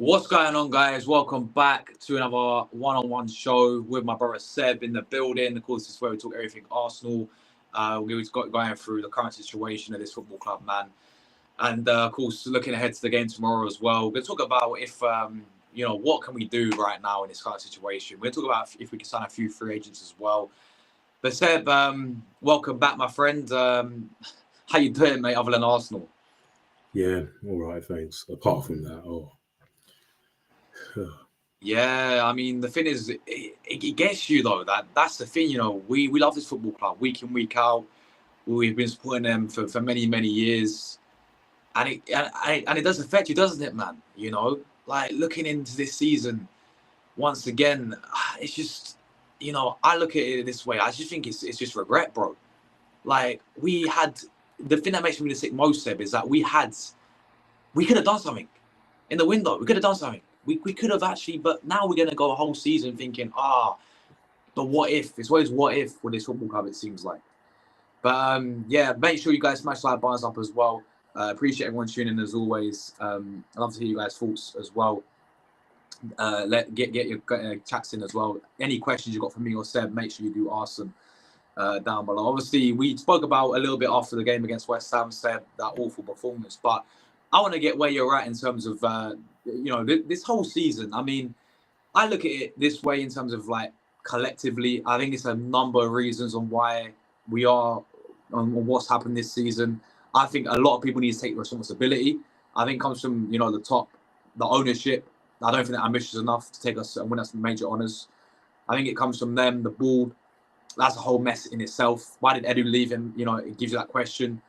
What's going on, guys? Welcome back to another one-on-one show with my brother Seb in the building. Of course, this is where we talk everything Arsenal. We've got going through the current situation of this football club, man. And, of course, looking ahead to the game tomorrow as well. We're going to talk about what can we do right now in this current situation. We're going to talk about if we can sign a few free agents as well. But, Seb, welcome back, my friend. How you doing, mate, other than Arsenal? Yeah, all right, thanks. Apart from that, Yeah, I mean, the thing is, it gets you, though. That's the thing, we love this football club week in, week out. We've been supporting them for many, many years. And it does affect you, doesn't it, man? Like looking into this season, once again, it's just, I look at it this way. I just think it's just regret, bro. Like, the thing that makes me really sick most, Seb, is that we could have done something in the window. We could have done something. We could have actually, but now we're going to go a whole season thinking, but what if? It's always what if with this football club, it seems like. But yeah, make sure you guys smash the like buttons up as well. Appreciate everyone tuning in as always. I'd love to hear you guys' thoughts as well. Get your chats in as well. Any questions you got for me or Seb, make sure you do ask them down below. Obviously, we spoke about a little bit after the game against West Ham, Seb, that awful performance. But I want to get where you're at in terms of this whole season. I mean, I look at it this way in terms of like collectively. I think it's a number of reasons on why we are on what's happened this season. I think a lot of people need to take responsibility. I think it comes from the top, the ownership. I don't think they're ambitious enough to take us and win us major honours. I think it comes from them, the board. That's a whole mess in itself. Why did Edu leave him? It gives you that question.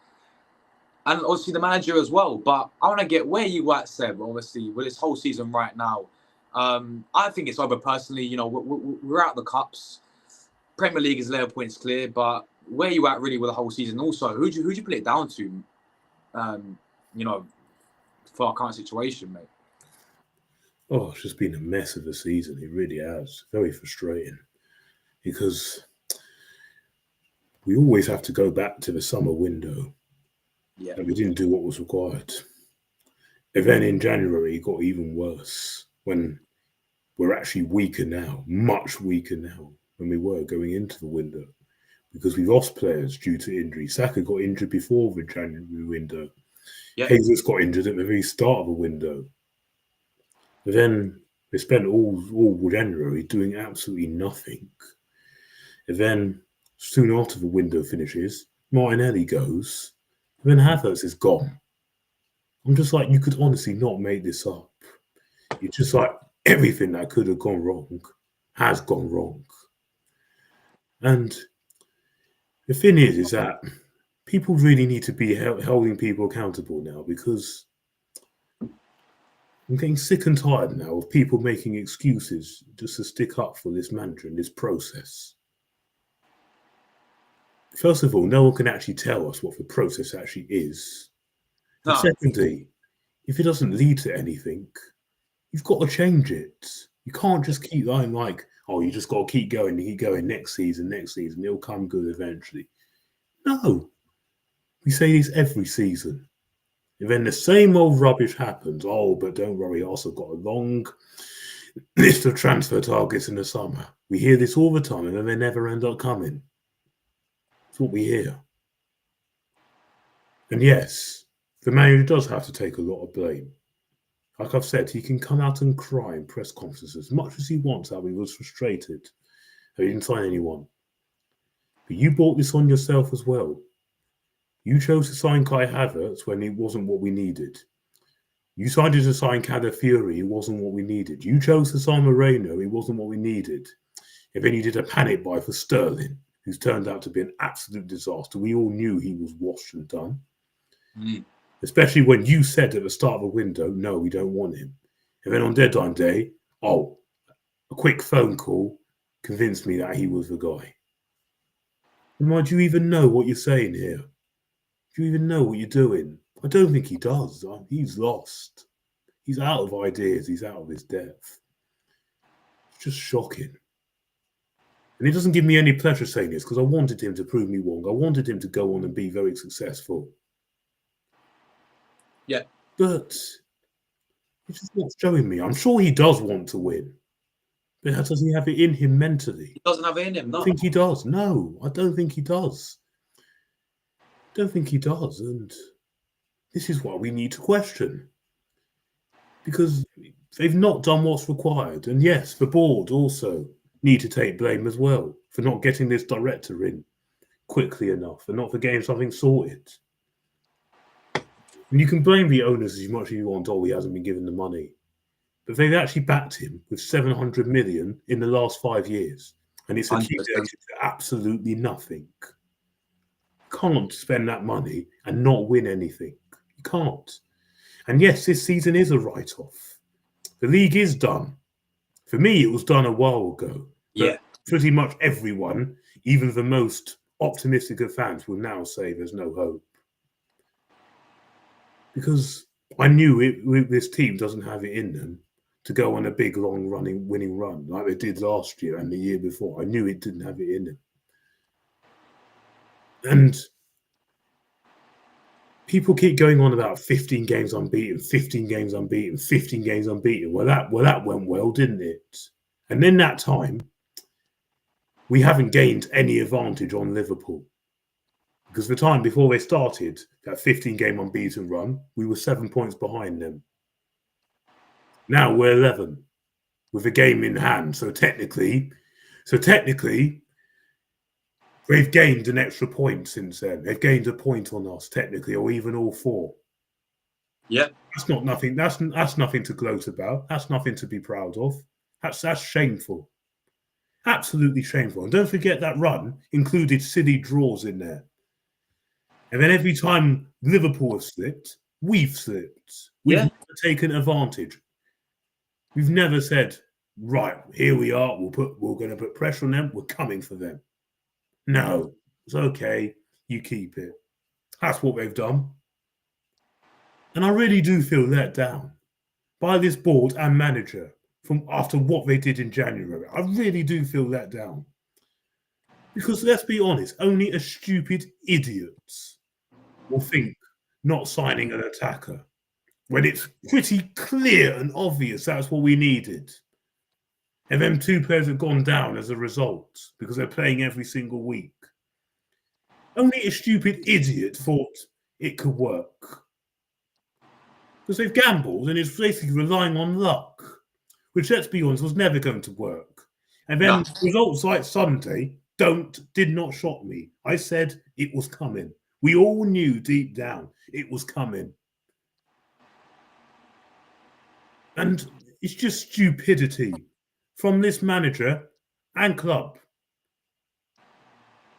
And obviously the manager as well. But I want to get where you at, Seb, obviously, with this whole season right now. I think it's over personally. We're out of the cups. Premier League is 11 points clear. But where you at really with the whole season? Also, who'd you put it down to, for our current situation, mate? Oh, it's just been a mess of a season. It really has. Very frustrating. Because we always have to go back to the summer window. Yeah. And we didn't do what was required. And then in January, it got even worse when we're actually weaker now, much weaker now than we were going into the window. Because we lost players due to injury. Saka got injured before the January window. Yeah. Jesus got injured at the very start of the window. But then they spent all January doing absolutely nothing. And then soon after the window finishes, Martinelli goes. And then Havertz is gone. I'm just like, you could honestly not make this up. It's just like everything that could have gone wrong has gone wrong. And the thing is that people really need to be holding people accountable now, because I'm getting sick and tired now of people making excuses just to stick up for this manager and this process. First of all, no one can actually tell us what the process actually is. No. And secondly, if it doesn't lead to anything, you've got to change it. You can't just keep going like, you just got to keep going next season, it'll come good eventually. No. We say this every season. And then the same old rubbish happens. But don't worry, Arsenal got a long list of transfer targets in the summer. We hear this all the time, and then they never end up coming. That's what we hear. And yes, the manager does have to take a lot of blame. Like I've said, he can come out and cry in press conferences as much as he wants how he was frustrated that he didn't sign anyone. But you brought this on yourself as well. You chose to sign Kai Havertz when it wasn't what we needed. You decided to sign Calafiori, it wasn't what we needed. You chose to sign Moreno, it wasn't what we needed. And then you did a panic buy for Sterling, who's turned out to be an absolute disaster. We all knew he was washed and done. Especially when you said at the start of the window, no, we don't want him. And then on deadline day, a quick phone call convinced me that he was the guy. And do you even know what you're saying here? Do you even know what you're doing? I don't think he does. He's lost. He's out of ideas. He's out of his depth. It's just shocking. And it doesn't give me any pleasure saying this, because I wanted him to prove me wrong. I wanted him to go on and be very successful. Yeah. But He's just not showing me. I'm sure he does want to win, but does he have it in him mentally? He doesn't have it in him, I no. think he does. No, I don't think he does. Don't think he does, and this is what we need to question, because they've not done what's required. And yes, the board also need to take blame as well for not getting this director in quickly enough and not for getting something sorted. And you can blame the owners as much as you want. Oh, he hasn't been given the money, but they've actually backed him with 700 million in the last 5 years, and it's 100%. accumulated to absolutely nothing. You can't spend that money and not win anything. You can't. And yes, this season is a write-off. The league is done. For me, it was done a while ago. But Yeah. pretty much everyone, even the most optimistic of fans, will now say there's no hope. Because I knew this team doesn't have it in them to go on a big, long-running winning run like they did last year and the year before. I knew it didn't have it in them. And people keep going on about 15 games unbeaten, 15 games unbeaten, 15 games unbeaten. Well, that went well, didn't it? And in that time, we haven't gained any advantage on Liverpool. Because the time before they started that 15-game unbeaten run, we were 7 points behind them. Now we're 11 with a game in hand. So technically, they've gained an extra point since then. They've gained a point on us, technically, or even all 4. Yeah. That's not nothing. That's nothing to gloat about. That's nothing to be proud of. That's shameful. Absolutely shameful. And don't forget that run included silly draws in there. And then every time Liverpool have slipped, we've slipped. We've never taken advantage. We've never said, right, here we are. We're going to put pressure on them. We're coming for them. No, it's okay. You keep it. That's what they've done. And I really do feel let down by this board and manager from after what they did in January. I really do feel let down. Because let's be honest, only a stupid idiot will think not signing an attacker when it's pretty clear and obvious that's what we needed. And then 2 players have gone down as a result because they're playing every single week. Only a stupid idiot thought it could work. Because they've gambled and it's basically relying on luck, which, let's be honest, was never going to work. And then results like Sunday did not shock me. I said it was coming. We all knew deep down it was coming. And it's just stupidity from this manager and club.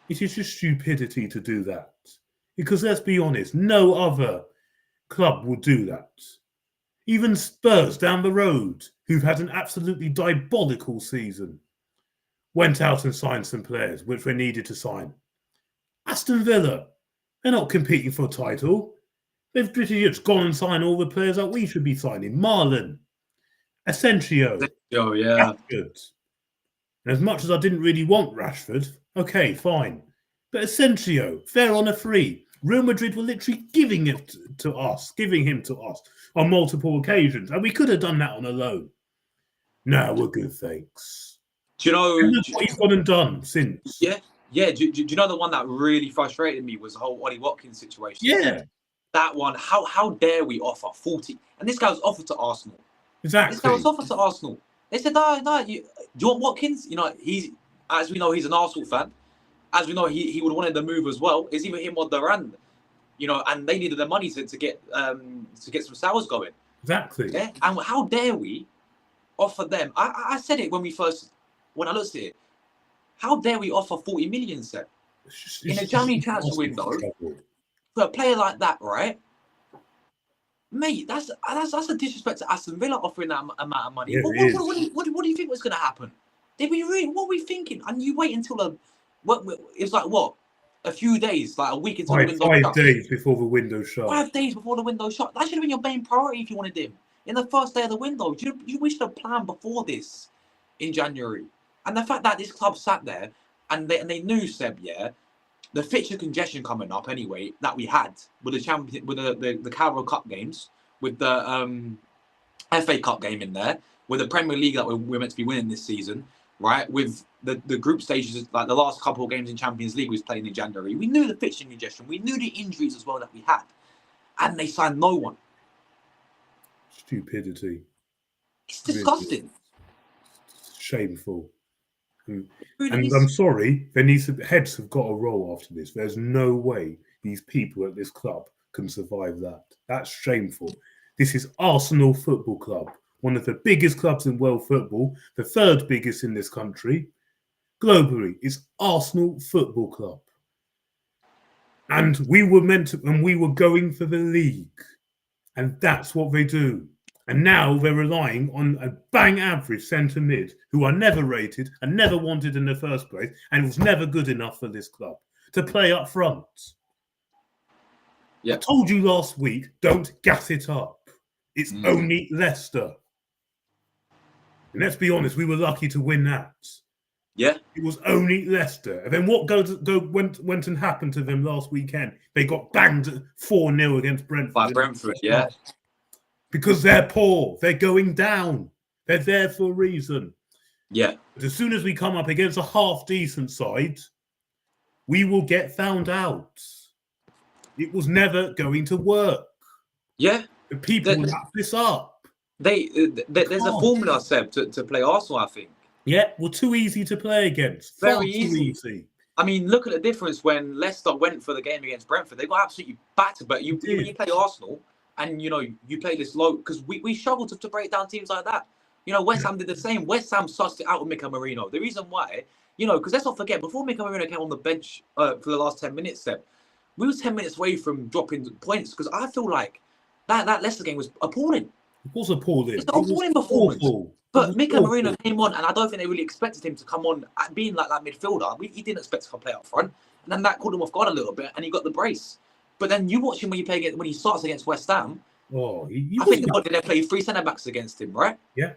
It is just stupidity to do that. Because let's be honest, no other club will do that. Even Spurs down the road, who've had an absolutely diabolical season, went out and signed some players which they needed to sign. Aston Villa, they're not competing for a title. They've pretty much gone and signed all the players that we should be signing. Marlon, Asensio. Oh, yeah. Rashford. And as much as I didn't really want Rashford, okay, fine. But Asensio, fair on a free. Real Madrid were literally giving him to us on multiple occasions. And we could have done that on a loan. No, we're good, thanks. Do you know what he's gone and done since? Yeah. Do you know the one that really frustrated me was the whole Ollie Watkins situation? Yeah. That one, how dare we offer 40? And this guy was offered to Arsenal. Exactly. This guy was offered to Arsenal. They said, no, do you want Watkins? You know, as we know, he's an Arsenal fan. As we know, he would have wanted the move as well. It's either him or Duran. You know, and they needed the money to get some sales going. Exactly. Yeah. And how dare we offer them? I said it when I looked at it. How dare we offer 40 million, Seth? In a January transfer window for a player like that, right? Mate, that's a disrespect to Aston Villa offering that amount of money. Yeah, what do you think was going to happen? Did we really? What were we thinking? And you wait until it's like what? A few days, like a week until the window shut. 5 days before the window shut. 5 days before the window shut. That should have been your main priority if you wanted him. In the first day of the window, we should have planned before this in January. And the fact that this club sat there and they knew, Seb, yeah, the fixture congestion coming up anyway that we had with the Carabao Cup games, with the FA Cup game in there, with the Premier League that we're meant to be winning this season, right? With the group stages, like the last couple of games in Champions League was playing in January. We knew the fixture congestion. We knew the injuries as well that we had. And they signed no one. Stupidity. It's disgusting. Really shameful. And Really I'm sorry, heads have got to roll after this. There's no way these people at this club can survive that. That's shameful. This is Arsenal Football Club, one of the biggest clubs in world football, the third biggest in this country. Globally, it's Arsenal Football Club. And we were going for the league. And that's what they do. And now they're relying on a bang average centre mid who are never rated and never wanted in the first place and was never good enough for this club to play up front. I told you last week, don't gas it up. It's only Leicester. And let's be honest, we were lucky to win that. Yeah. It was only Leicester. And then what went and happened to them last weekend? They got banged 4-0 against Brentford. By Brentford, yeah. Because they're poor. They're going down. They're there for a reason. Yeah. But as soon as we come up against a half-decent side, we will get found out. It was never going to work. Yeah. The people wrap this up. There's a formula, Seb, to play Arsenal, I think. Yeah, we're too easy to play against. Very easy. I mean, look at the difference when Leicester went for the game against Brentford. They got absolutely battered. But when you play Arsenal and, you play this low, because we struggled to break down teams like that. West Ham did the same. West Ham sussed it out with Mika Marino. The reason why, because let's not forget, before Mika Marino came on the bench for the last 10 minutes, Seb, we were 10 minutes away from dropping points because I feel like that Leicester game was appalling. It was appalling. It's an appalling performance. But Mika Marino came on, and I don't think they really expected him to come on being like that midfielder. He didn't expect to play up front, and then that caught him off guard a little bit, and he got the brace. But then you watch him when he starts against West Ham. Oh, I think they played 3 centre backs against him, right? Yeah.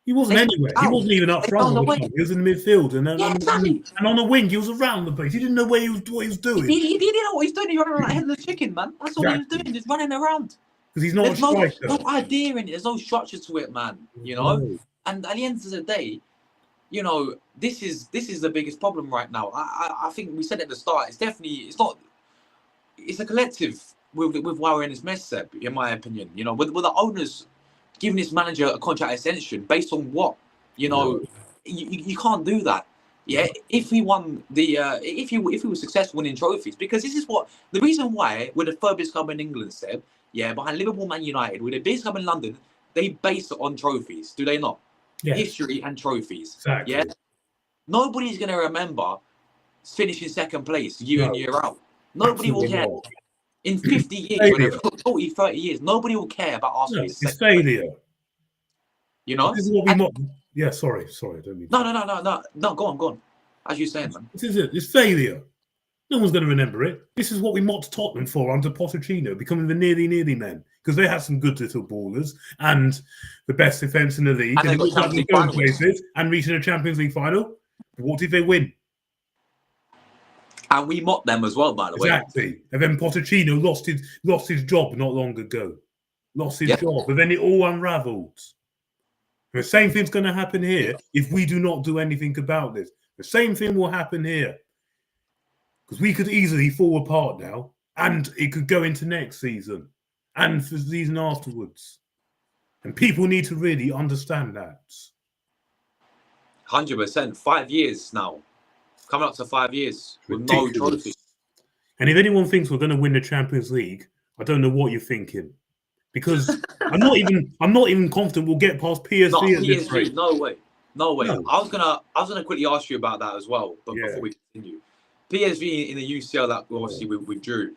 He wasn't anywhere. He wasn't even up front. He was in the midfield, and on the wing, he was around the place. He didn't know what he was doing. He didn't know what he was doing. He ran around like headless chicken, man. That's all he was doing, just running around. Because he's not a striker. There's no idea in it. There's no structure to it, man. No. And at the end of the day, this is the biggest problem right now. I think we said at the start. It's a collective with why we're in this mess, Seb, in my opinion. With the owners giving this manager a contract extension based on what? You can't do that. Yeah, if we won if we were successful winning trophies, because this is the reason why we're the third biggest club in England, Seb. Yeah, behind Liverpool, Man United, we're the biggest club in London. They base it on trophies, do they not? Yes. History and trophies. Exactly. Yeah. Nobody's going to remember finishing second place year in, year out. Nobody will care. In 50 years, 40, 30 years, nobody will care about Arsenal. It's failure. This is what we Yeah, sorry, I don't mean. No, go on. As you're saying, man. This is it. It's failure. No one's going to remember it. This is what we mocked Tottenham for under Pochettino, becoming the nearly men, because they had some good little ballers and the best defence in the league, and they got places and reaching a Champions League final. But what did they win? And we mocked them as well, by the way. Exactly. And then Pochettino lost his job not long ago. Lost his job, but then it all unravelled. The same thing's going to happen here if we do not do anything about this. The same thing will happen here. Because we could easily fall apart now, and it could go into next season and for the season afterwards. And people need to really understand that. 100%. 5 years now. Coming up to 5 years with no trophy. And if anyone thinks we're going to win the Champions League, I don't know what you're thinking. Because I'm not even confident we'll get past PSV at this rate. No way. No. I was gonna quickly ask you about that as well, but before we continue. PSV in the UCL that obviously we withdrew.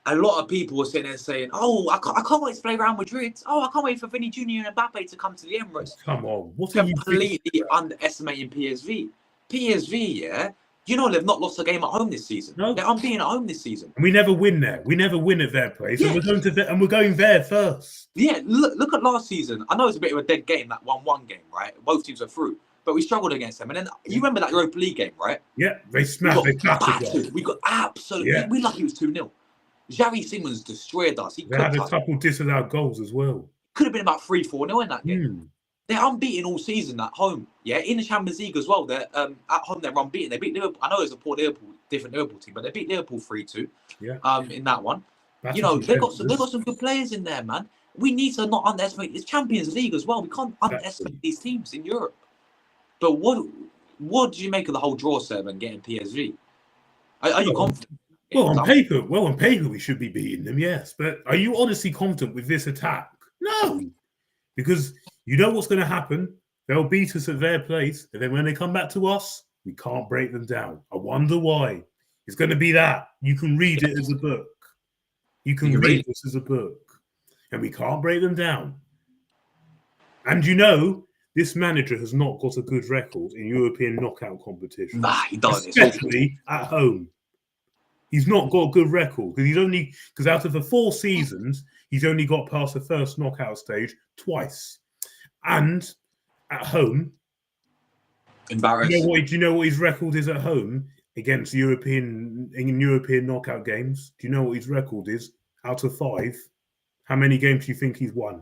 A lot of people were sitting there saying, "Oh, I can't wait to play Real Madrid. Oh, I can't wait for Vinny Jr. and Mbappe to come to the Emirates." Come on, what are you completely underestimating PSV? PSV, yeah. They've not lost a game at home this season. No. They're unbeaten at home this season. And we never win there. We never win at their place, and we're going there first. Yeah, look at last season. I know it's a bit of a dead game, that 1-1 game, right? Both teams are through. But we struggled against them. And then you remember that Europa League game, right? Yeah, they smashed. We got absolutely. Yeah. We lucky it was 2-0. Xavi Simons destroyed us. They had a couple disallowed goals as well. Could have been about 3-4-0 in that game. Mm. They're unbeaten all season at home. Yeah, in the Champions League as well. They're at home. They're unbeaten. They beat Liverpool. I know it's a poor different Liverpool team, but they beat Liverpool 3-2. Yeah. In that one, That's you know, they've got some good players in there, man. We need to not underestimate. It's Champions League as well. We can't underestimate these teams in Europe. But what do you make of the whole draw, Seb, and getting PSV? Are you confident? Well, on paper, we should be beating them, yes. But are you honestly confident with this attack? No, because you know what's going to happen. They'll beat us at their place, and then when they come back to us, we can't break them down. I wonder why. It's going to be that. You can read it as a book. You can read this as a book, and we can't break them down. And you know, this manager has not got a good record in European knockout competitions. Nah, he doesn't. Especially at home. He's not got a good record because out of the 4 seasons, he's only got past the first knockout stage twice. And at home, embarrassing. Do you know what his record is at home against European knockout games? Do you know what his record is out of 5? How many games do you think he's won?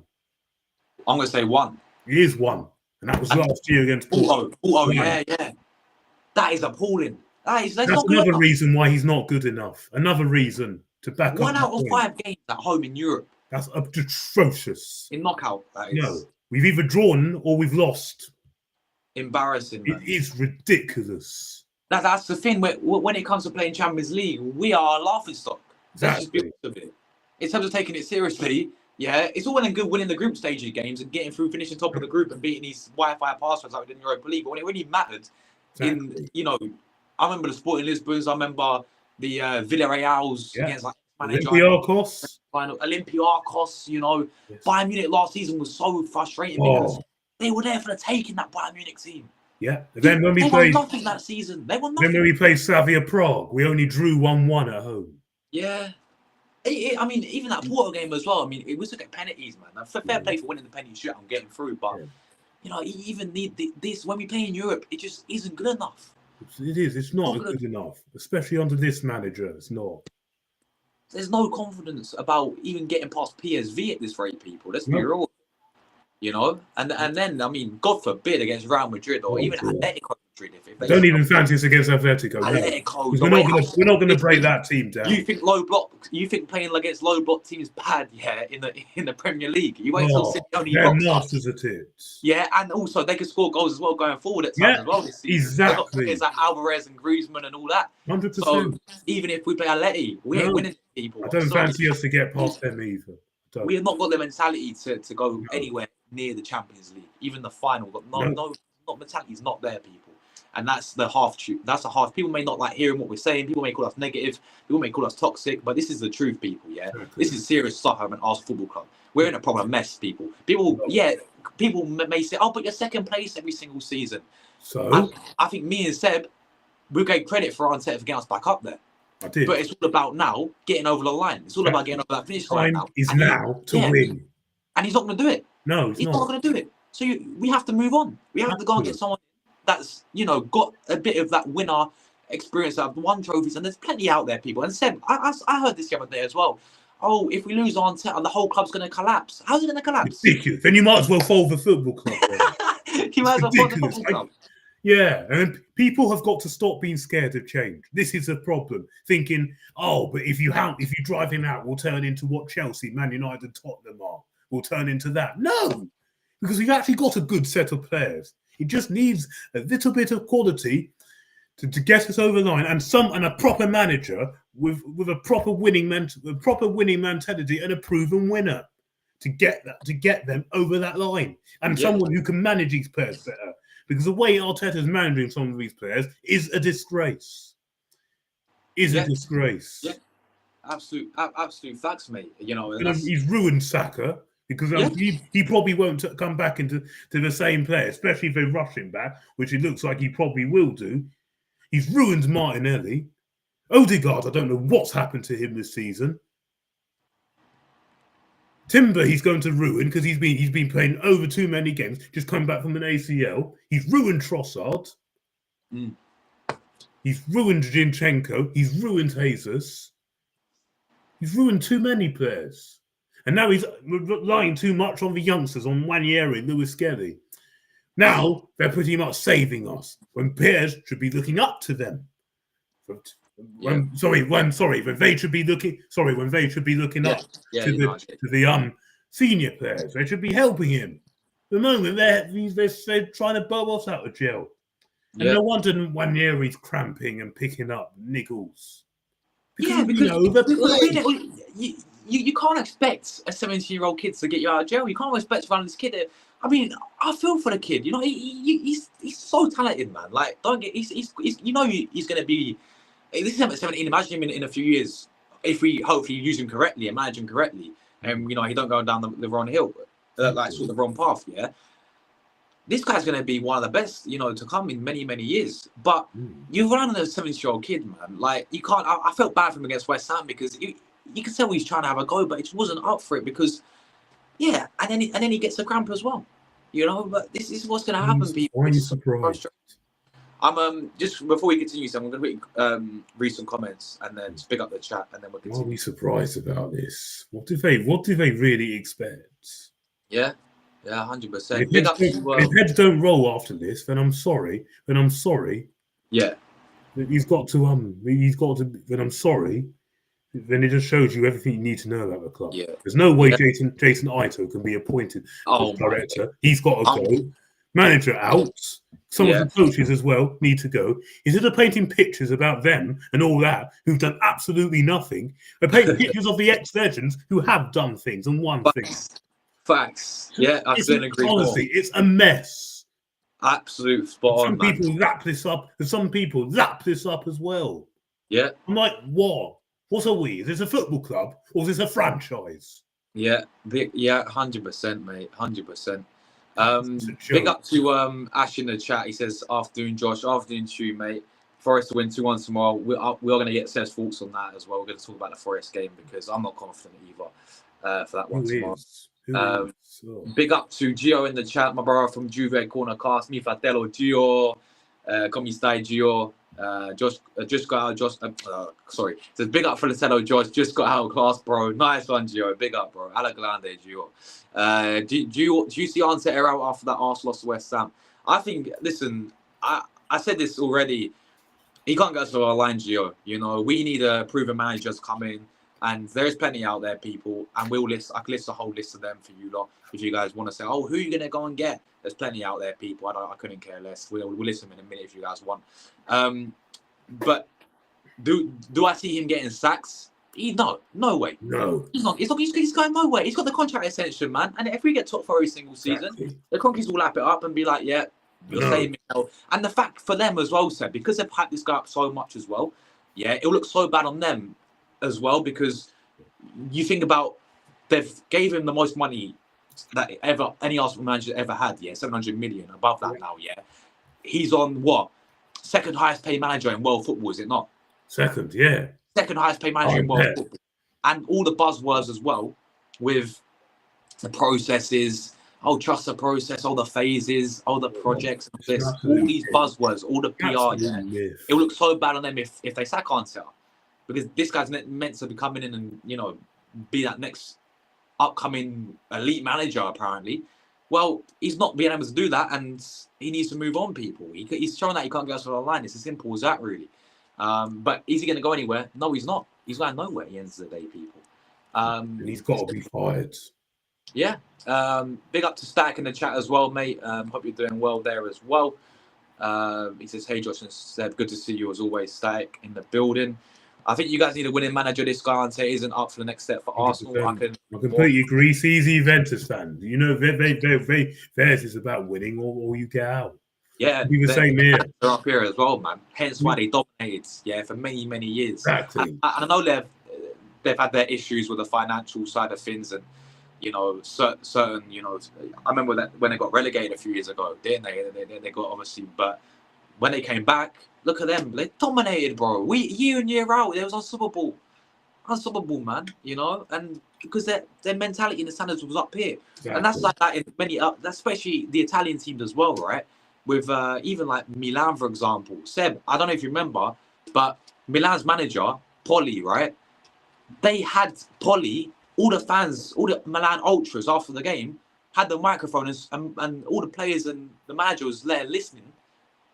I'm going to say 1. He is 1. And that was last year against Porto. Yeah. That is appalling. That's another reason why he's not good enough. Another reason to back 1 out of 5 games at home in Europe. That's atrocious. In knockout, that is. No, we've either drawn or we've lost. Embarrassing, man. It is ridiculous. That's the thing. When it comes to playing Champions League, we are a laughing stock. Exactly. In terms of taking it seriously, yeah, it's all well and good winning the group stage of games and getting through, finishing top of the group and beating these Wi-Fi passwords like in the Europa League. But when it really mattered, I remember the Sporting Lisbons. I remember the Villarreal's against like manager. Olympiacos. You know, yes. Bayern Munich last season was so frustrating because they were there for the taking, that Bayern Munich team. Yeah. And then when we played nothing that season, they won nothing. Then when we played Slavia Prague, we only drew 1-1 at home. Yeah. I mean, even that Porto game as well. I mean, it was to get penalties, man. Fair play for winning the penalty shootout and getting through, but you know, even this when we play in Europe, it just isn't good enough. It is. It's not good enough, especially under this manager. It's not. There's no confidence about even getting past PSV at this rate, people. Let's be real. You know, and then I mean, God forbid against Real Madrid or even Atletico Madrid. If they don't even fancy us against Atletico. Atletico, we're not going to break that team down. You think playing against low block teams bad? Yeah, in the Premier League. You wait till City only they're masters at it. Yeah, and also they can score goals as well going forward at times as well this season. Exactly. It's like Alvarez and Griezmann and all that. 100%. So even if we play Atleti, we ain't winning people. I don't fancy us to get past them either. We have not got the mentality to go anywhere near the Champions League. Even the final, no mentality is not there, people. And that's the half truth. That's the half. People may not like hearing what we're saying. People may call us negative. People may call us toxic. But this is the truth, people. Yeah, this is serious stuff. I'm an Arsenal Football Club. We're in a proper mess, people. People may say, "Oh, but you're second place every single season." So I think me and Seb, we get credit for Arteta for getting us back up there. I did. But it's all about now getting over the line. It's all about getting over that finish line now. Is now to win. And he's not going to do it. No, he's not going to do it. So we have to move on. We have to go and get someone that's, got a bit of that winner experience, that won trophies, and there's plenty out there, people. And Seb, I heard this the other day as well. Oh, if we lose Arteta, the whole club's going to collapse. How's it going to collapse? Ridiculous. Then you might as well fold the football club. You might as well fold the football club. Yeah, and people have got to stop being scared of change. This is a problem. Thinking, but if you drive him out, we'll turn into what Chelsea, Man United, and Tottenham are. We'll turn into that. No, because we've actually got a good set of players. It just needs a little bit of quality to get us over the line, and a proper manager with a proper winning mentality and a proven winner to get them over that line, and someone who can manage these players better. Because the way Arteta is managing some of these players is a disgrace. A disgrace. Yeah, absolute facts, mate. He's ruined Saka because he probably won't come back into the same player, especially if they rush him back, which it looks like he probably will do. He's ruined Martinelli. Odegaard, I don't know what's happened to him this season. Timber, he's going to ruin because he's been playing over too many games, just come back from an ACL. He's ruined Trossard. He's ruined Zinchenko. He's ruined Jesus. He's ruined too many players. And now he's relying too much on the youngsters, on Wanyeri and Lewis Skelly. Now they're pretty much saving us when peers should be looking up to them. When they should be looking up to the senior players. They should be helping him. At the moment they're trying to bow us out of jail. And no wonder Wanyeri's cramping and picking up niggles. Because you can't expect a 17-year-old kid to get you out of jail. You can't expect to this kid. I mean, I feel for the kid. You know, he's so talented, man. Like, don't get he's going to be. This is 17. Imagine him in a few years, if we hopefully use him correctly and manage him correctly, and he don't go down the wrong hill, like sort of the wrong path. Yeah, this guy's going to be one of the best, to come in many, many years. But you're running a 17-year-old kid, man. Like, you can't. I felt bad for him against West Ham because you can tell he's trying to have a go, but it just wasn't up for it because, and then he gets a cramp as well. But this is what's going to happen, people. Why are you surprised? I'm just before we continue, so I'm going to read some comments and then pick up the chat, and then we'll continue. Why are we surprised about this? What do they really expect? Yeah, 100%. If heads don't roll after this, then I'm sorry. Yeah. He's got to. Then I'm sorry. Then it just shows you everything you need to know about the club. Yeah. There's no way Jason Ito can be appointed as director. He's got to go. Manager out. Some of the coaches as well need to go. Instead of painting pictures about them and all that, who've done absolutely nothing, they paint pictures of the ex-legends who have done things and won things. Facts. Yeah, I couldn't agree more. Honestly, it's a mess. Absolute spot on. Some people lap this up, and some people lap this up as well. Yeah. I'm like, what? What are we? Is this a football club or is this a franchise? Yeah, 100%, mate, 100%. Big up to Ash in the chat. He says, afternoon, Josh, afternoon to you, mate. Forest to win 2-1 tomorrow. We are going to get Seb's thoughts on that as well. We're going to talk about the Forest game because I'm not confident either for that one tomorrow. Big up to Gio in the chat, my brother from Juve Corner Cast. Mi fratello Gio. Come stai, Gio? Just got out. Sorry. Says big up for Fratello Josh. Just got out of class, bro. Nice one, Gio. Big up, bro. Alla grande, Gio. Do you see Arteta out after that Arsenal loss to West Ham? I think. Listen, I said this already. He can't get us to our line, Gio. We need a proven manager to come in, and there's plenty out there, people. And I can list a whole list of them for you lot. If you guys want to say, oh, who are you gonna go and get? There's plenty out there, people. I couldn't care less. We'll listen in a minute if you guys want. But do I see him getting sacks? No way. No. He's not. He's going nowhere. He's got the contract extension, man. And if we get top for every single season, the Conkeys will lap it up and be like, yeah, you're saying me now. And the fact for them as well, Seb, because they've hyped this guy up so much as well, it'll look so bad on them as well because you think about they've gave him the most money that any Arsenal manager ever had, 700 million above that now, He's on what? Second highest paid manager in world football, is it not? Second highest paid manager in world football. And all the buzzwords as well with the processes, trust the process, all the phases, all the projects, all these buzzwords, all the PR, It will look so bad on them if they sack Arteta. Because this guy's meant to be coming in and, be that next upcoming elite manager, apparently. Well, he's not being able to do that, and he needs to move on, people. He's showing that he can't get us to the line. It's as simple as that, really. But is he going to go anywhere? No, he's not. He's going nowhere at the end of the day, people. And he's got to be fired. Yeah. Big up to Stack in the chat as well, mate. Hope you're doing well there as well. He says, hey, Josh and Seb, good to see you as always, Stack in the building. I think you guys need a winning manager. This guy Arteta isn't up for the next step for Arsenal. I completely agree. He's Juventus fan. Theirs is about winning or you get out. Yeah, it'll be the same here. They're up here as well, man. Hence why they dominated. For many, many years. Exactly. I know they've had their issues with the financial side of things, and certain. I remember that when they got relegated a few years ago, didn't they? They got obviously, but when they came back. Look at them. They dominated, bro. Year in, year out, they was unstoppable. Unstoppable, man. And because their mentality and the standards was up here. Exactly. And that's like that in many, especially the Italian teams as well, right? With even like Milan, for example. Seb, I don't know if you remember, but Milan's manager, Poli, right? They had Poli all the fans, all the Milan ultras after the game had the microphone and all the players and the manager was there listening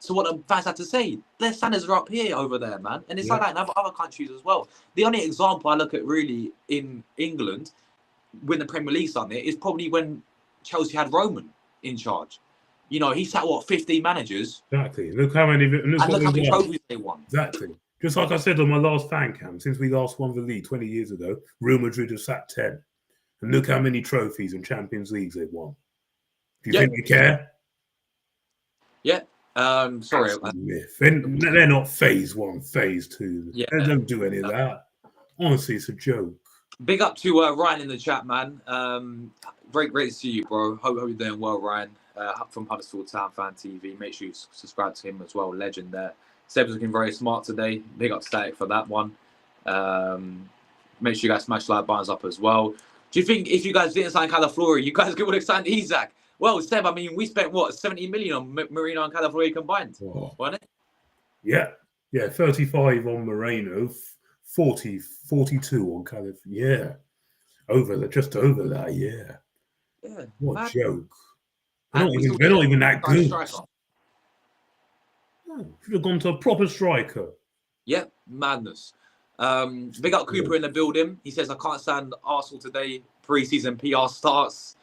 to what the fans had to say. Their standards are up here over there, man. And it's like that in other countries as well. The only example I look at really in England, when the Premier League's done it, is probably when Chelsea had Roman in charge. You know, he sat, 15 managers? Exactly. Look how many trophies they won. Exactly. Just like I said on my last fan cam, since we last won the league 20 years ago, Real Madrid have sat 10. And look how many trophies and Champions Leagues they've won. Do you think they care? Yeah. Sorry. Myth. They're not phase 1, phase 2. Yeah. They don't do any of that. Honestly, it's a joke. Big up to Ryan in the chat, man. Great to see you, bro. Hope you're doing well, Ryan. From Huddersfield Town Fan TV. Make sure you subscribe to him as well. Legend there. Seb's looking very smart today. Big up Static for that one. Make sure you guys smash like buttons up as well. Do you think if you guys didn't sign Calaflori, you guys would have signed Isak? Well, Seb, I mean, we spent, 70 million on Moreno and Calaflori combined, wasn't it? Yeah, 35 on Moreno, 42 on Calaflori. Yeah, just over that, yeah. Yeah. What a joke. They're not even that good. Should have gone to a proper striker. Yeah, madness. Big up Cooper in the building. He says, I can't stand Arsenal today. Pre-season PR starts.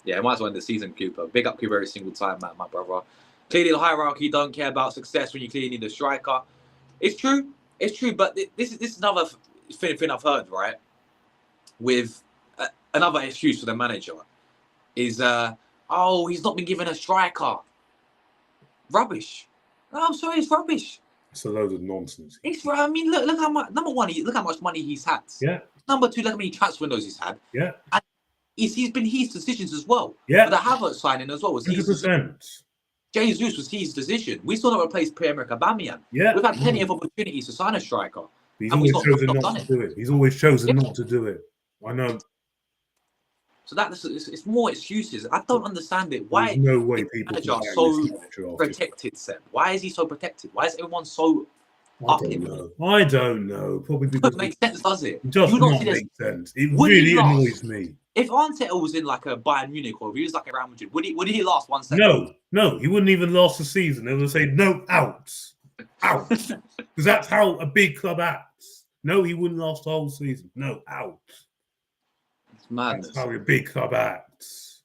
Yeah, might as well end the season, Cooper. Big up Cooper every single time, man, my brother. Clearly, the hierarchy don't care about success when you clearly need a striker. It's true, but this is another thing I've heard, right? With another excuse for the manager is, he's not been given a striker. Rubbish. No, I'm sorry, it's rubbish. It's a load of nonsense. I mean, look how much. Number one, look how much money he's had. Yeah. Number two, look how many transfer windows he's had. Yeah. And he's been his decisions as well. Yeah. But the Havertz signing as well was 100%. Jesus was his decision. We still not replaced Pierre-Emerick Aubameyang. Yeah. We've had plenty of opportunities to sign a striker. He's always chosen not to do it. He's always chosen not to do it. I know. So it's more excuses. I don't understand it. Why? There's no way people are so protected, Seb. Why is he so protected? Why is everyone so I don't know. Probably because it makes sense, does it? It does not make sense. It really annoys me. If Arteta was in like a Bayern Munich or if he was like a Real Madrid, would he last 1 second? No, he wouldn't even last the season. They would say no, out, because that's how a big club acts. No, he wouldn't last the whole season. No, out. It's madness. That's how a big club acts.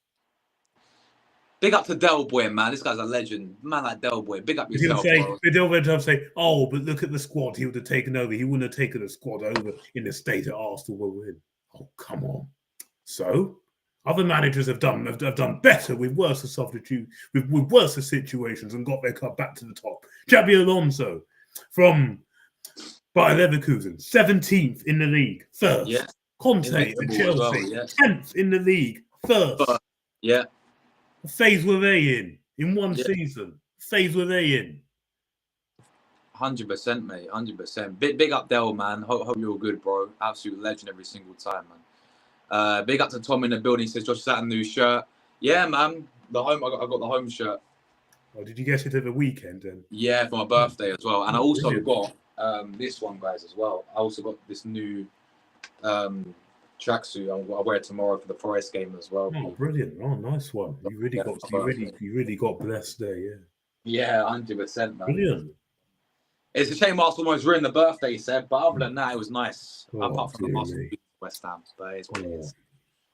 Big up to Del Boy, man. This guy's a legend. Man like Del Boy. Big up yourself, bro. Del Boy would say, oh, but look at the squad. He would have taken over. He wouldn't have taken the squad over in the state that Arsenal were in. Oh, come on. So, other managers have done better with worse substitutes, with worse situations and got their club back to the top. Xabi Alonso from Bayer Leverkusen, 17th in the league, first. Yeah. Conte at Chelsea, 10th in the league, first. Yeah. What phase were they in one season? Phase were they in? 100%, mate. 100%. Big up Del, man. Hope you're all good, bro. Absolute legend every single time, man. Big up to Tom in the building. He says Josh had a new shirt. Yeah, man. I got the home shirt. Oh, did you get it at the weekend then? Yeah, for my birthday as well. And I also got this one, guys, as well. I also got this new tracksuit. I'll wear it tomorrow for the Forest game as well. Oh, brilliant! Oh, nice one. You really got blessed there, yeah. Yeah, 100%, man. Brilliant. It's a shame Arsenal almost ruined the birthday, Seb, but other than that, it was nice. Apart from the Arsenal West Ham, but it's what it is.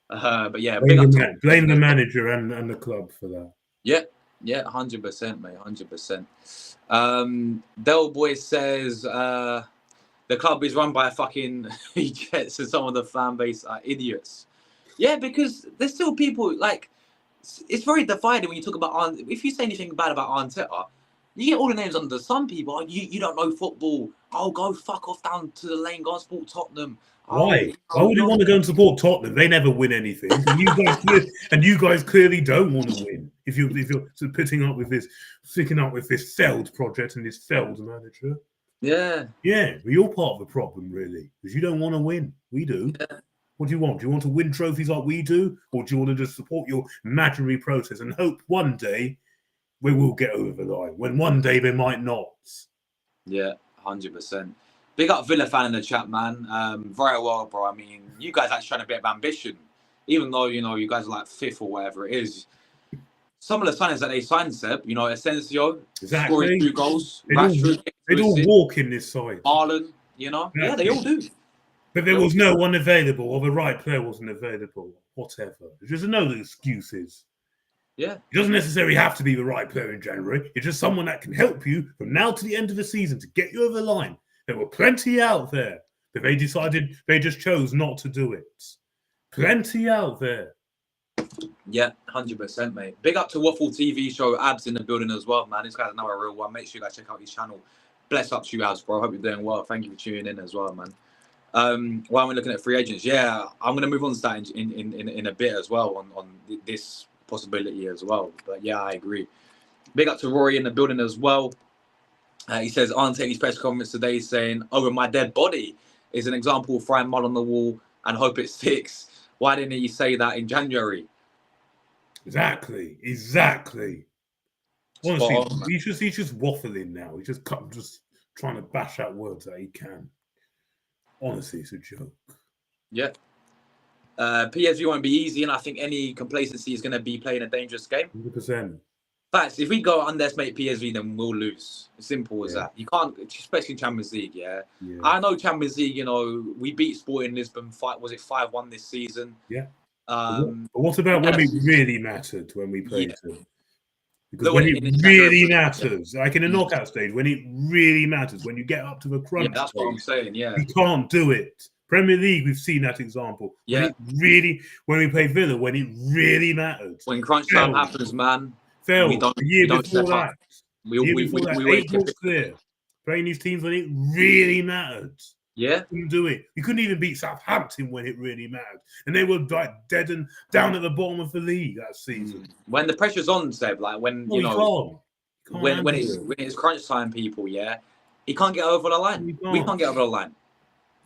But yeah, blame the manager and the club for that. Yeah, 100%, mate, 100%. Del Boy says the club is run by a fucking Jets and some of the fan base are idiots. Yeah, because there's still people like it's very divided when you talk about if you say anything bad about Arteta, you get all the names under some people. You don't know football. Oh, go fuck off down to the lane. Go and support Tottenham. Why? Why would you want to go and support Tottenham? They never win anything, and you guys clearly don't want to win. If you're sticking up with this failed project and this failed manager. Yeah, you're part of the problem, really, because you don't want to win. We do. Yeah. What do you want? Do you want to win trophies like we do, or do you want to just support your imaginary process and hope one day we will get over the line? When one day they might not. Yeah, 100%. Big up Villa fan in the chat, man. Very well, bro. I mean, you guys actually showing a bit of ambition, even though you guys are like fifth or whatever it is. Some of the signings that they signed, Seb, Asensio scoring 2 goals, Rashford, they'd all walk in this side. Haaland, yeah, they all do. But there was no one available, or the right player wasn't available, whatever. There's just no excuses. Yeah. It doesn't necessarily have to be the right player in January. It's just someone that can help you from now to the end of the season to get you over the line. There were plenty out there, but they just chose not to do it. Plenty out there. Yeah, 100%, mate. Big up to Waffle TV show, Abs in the building as well, man. This guy's another real one. Make sure you guys check out his channel. Bless up to you, Abs, bro. Hope you're doing well. Thank you for tuning in as well, man. While we're looking at free agents, yeah, I'm going to move on to that in a bit as well on this possibility as well. But yeah, I agree. Big up to Rory in the building as well. He says, Arteta's press conference today saying, over my dead body is an example of throwing mud on the wall and hope it sticks. Why didn't he say that in January? Exactly. Honestly, he's just waffling now. He's just trying to bash out words that he can. Honestly, it's a joke. Yeah. PSV won't be easy, and I think any complacency is going to be playing a dangerous game. 100%. Facts. If we go underestimate PSV, then we'll lose. As simple as that. You can't, especially Champions League. Yeah. I know Champions League. We beat Sporting Lisbon. Was it 5-1 this season? Yeah. But what about when it really mattered when we played them? Because when it really matters, like in a knockout stage, when it really matters, when you get up to the crunch, that's what I'm saying. Yeah, you can't do it. Premier League, we've seen that example. Yeah, when we play Villa, when it really matters, when crunch time happens, man. We don't. The year before that, April's clear. Playing these teams when it really mattered. Yeah, couldn't do it. You couldn't even beat Southampton when it really mattered, and they were like dead and down at the bottom of the league that season. When the pressure's on, Seb, like when when it's crunch time, people, he can't get over the line. We can't get over the line.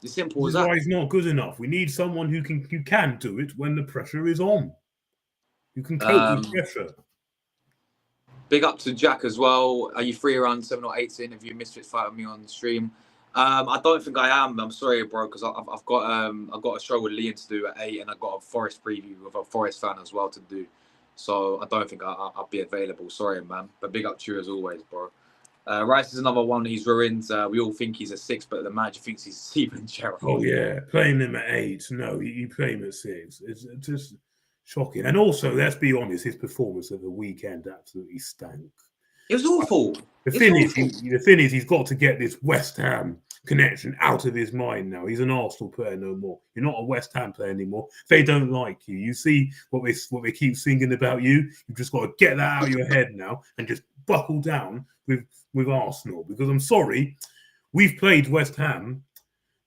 It's simple as that. Why he's not good enough. We need someone who can do it when the pressure is on. You can cope with pressure. Big up to Jack as well. Are you free around 7 or 8 to interview Misfits Fight with me on the stream? I don't think I am. I'm sorry, bro, because I've got a show with Liam to do at 8, and I've got a Forest preview with a Forest fan as well to do. So I don't think I'll be available. Sorry, man. But big up to you as always, bro. Rice is another one he's ruined. We all think he's a 6, but the manager thinks he's Steven Gerrard. Oh yeah, playing him at 8. No, you play him at 6. It's just shocking. And also, let's be honest, his performance at the weekend absolutely stank. It was awful. The thing is, he's got to get this West Ham connection out of his mind now. He's an Arsenal player no more. You're not a West Ham player anymore. They don't like you. You see what they keep singing about you. You've just got to get that out of your head now and just buckle down with Arsenal. Because I'm sorry, we've played West Ham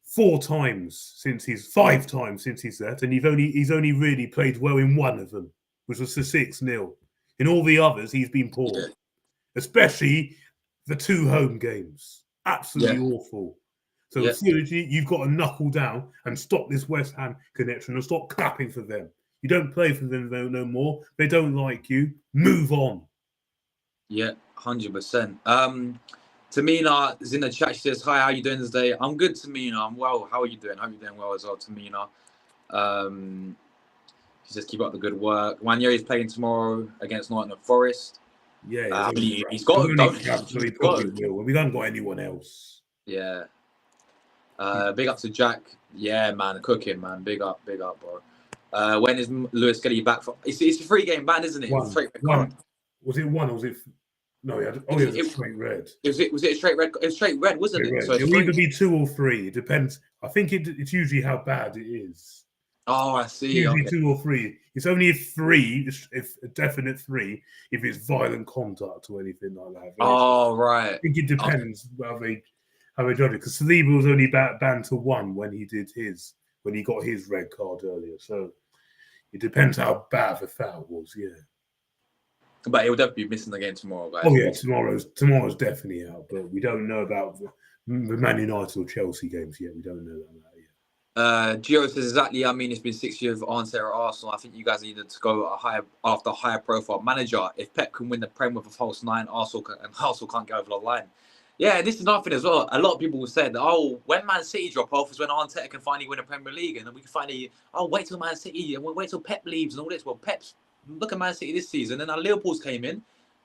5 times since he's left, and he's only really played well in one of them, which was the 6-0. In all the others, he's been poor. Yeah. Especially the 2 home games. Absolutely awful. So seriously, you've got to knuckle down and stop this West Ham connection and stop clapping for them. You don't play for them no more. They don't like you. Move on. Yeah, 100%. Tamina is in the chat. She says, hi, how are you doing today? I'm good, Tamina. I'm well. How are you doing? Hope you're doing well as well, Tamina. She says, keep up the good work. Wanyeri is playing tomorrow against Nottingham Forest. Yeah, he's got to. We don't got anyone else. Yeah. Big up to Jack. Yeah, man, cooking, man. Big up, bro. When is Lewis Kelly back for? It's a 3-game ban, isn't it? One. Was it 1 or was it? No, it was a straight red. Was it a straight red? It was straight red, wasn't it? So it'll either be 2 or 3. It depends. I think it's usually how bad it is. Oh, I see. Usually 2 or 3. It's only a 3, if a definite 3, if it's violent conduct or anything like that. Oh, right. I think it depends how they judge it. Because Saliba was only banned to 1 when he got his red card earlier. So it depends how bad the foul was. Yeah. But he'll definitely be missing the game tomorrow, guys. Oh yeah, tomorrow's definitely out. But we don't know about the Man United or Chelsea games yet. We don't know that yet. Gio says exactly. I mean, it's been 6 years of Arteta at Arsenal. I think you guys needed to go after a higher profile manager. If Pep can win the Prem with a false 9, Arsenal can't get over the line. Yeah, this is nothing as well. A lot of people said, "Oh, when Man City drop off is when Arteta can finally win a Premier League, and then we can finally, wait till Man City and we'll wait till Pep leaves and all this." Well, Pep's look at Man City this season, and now Liverpool's came in.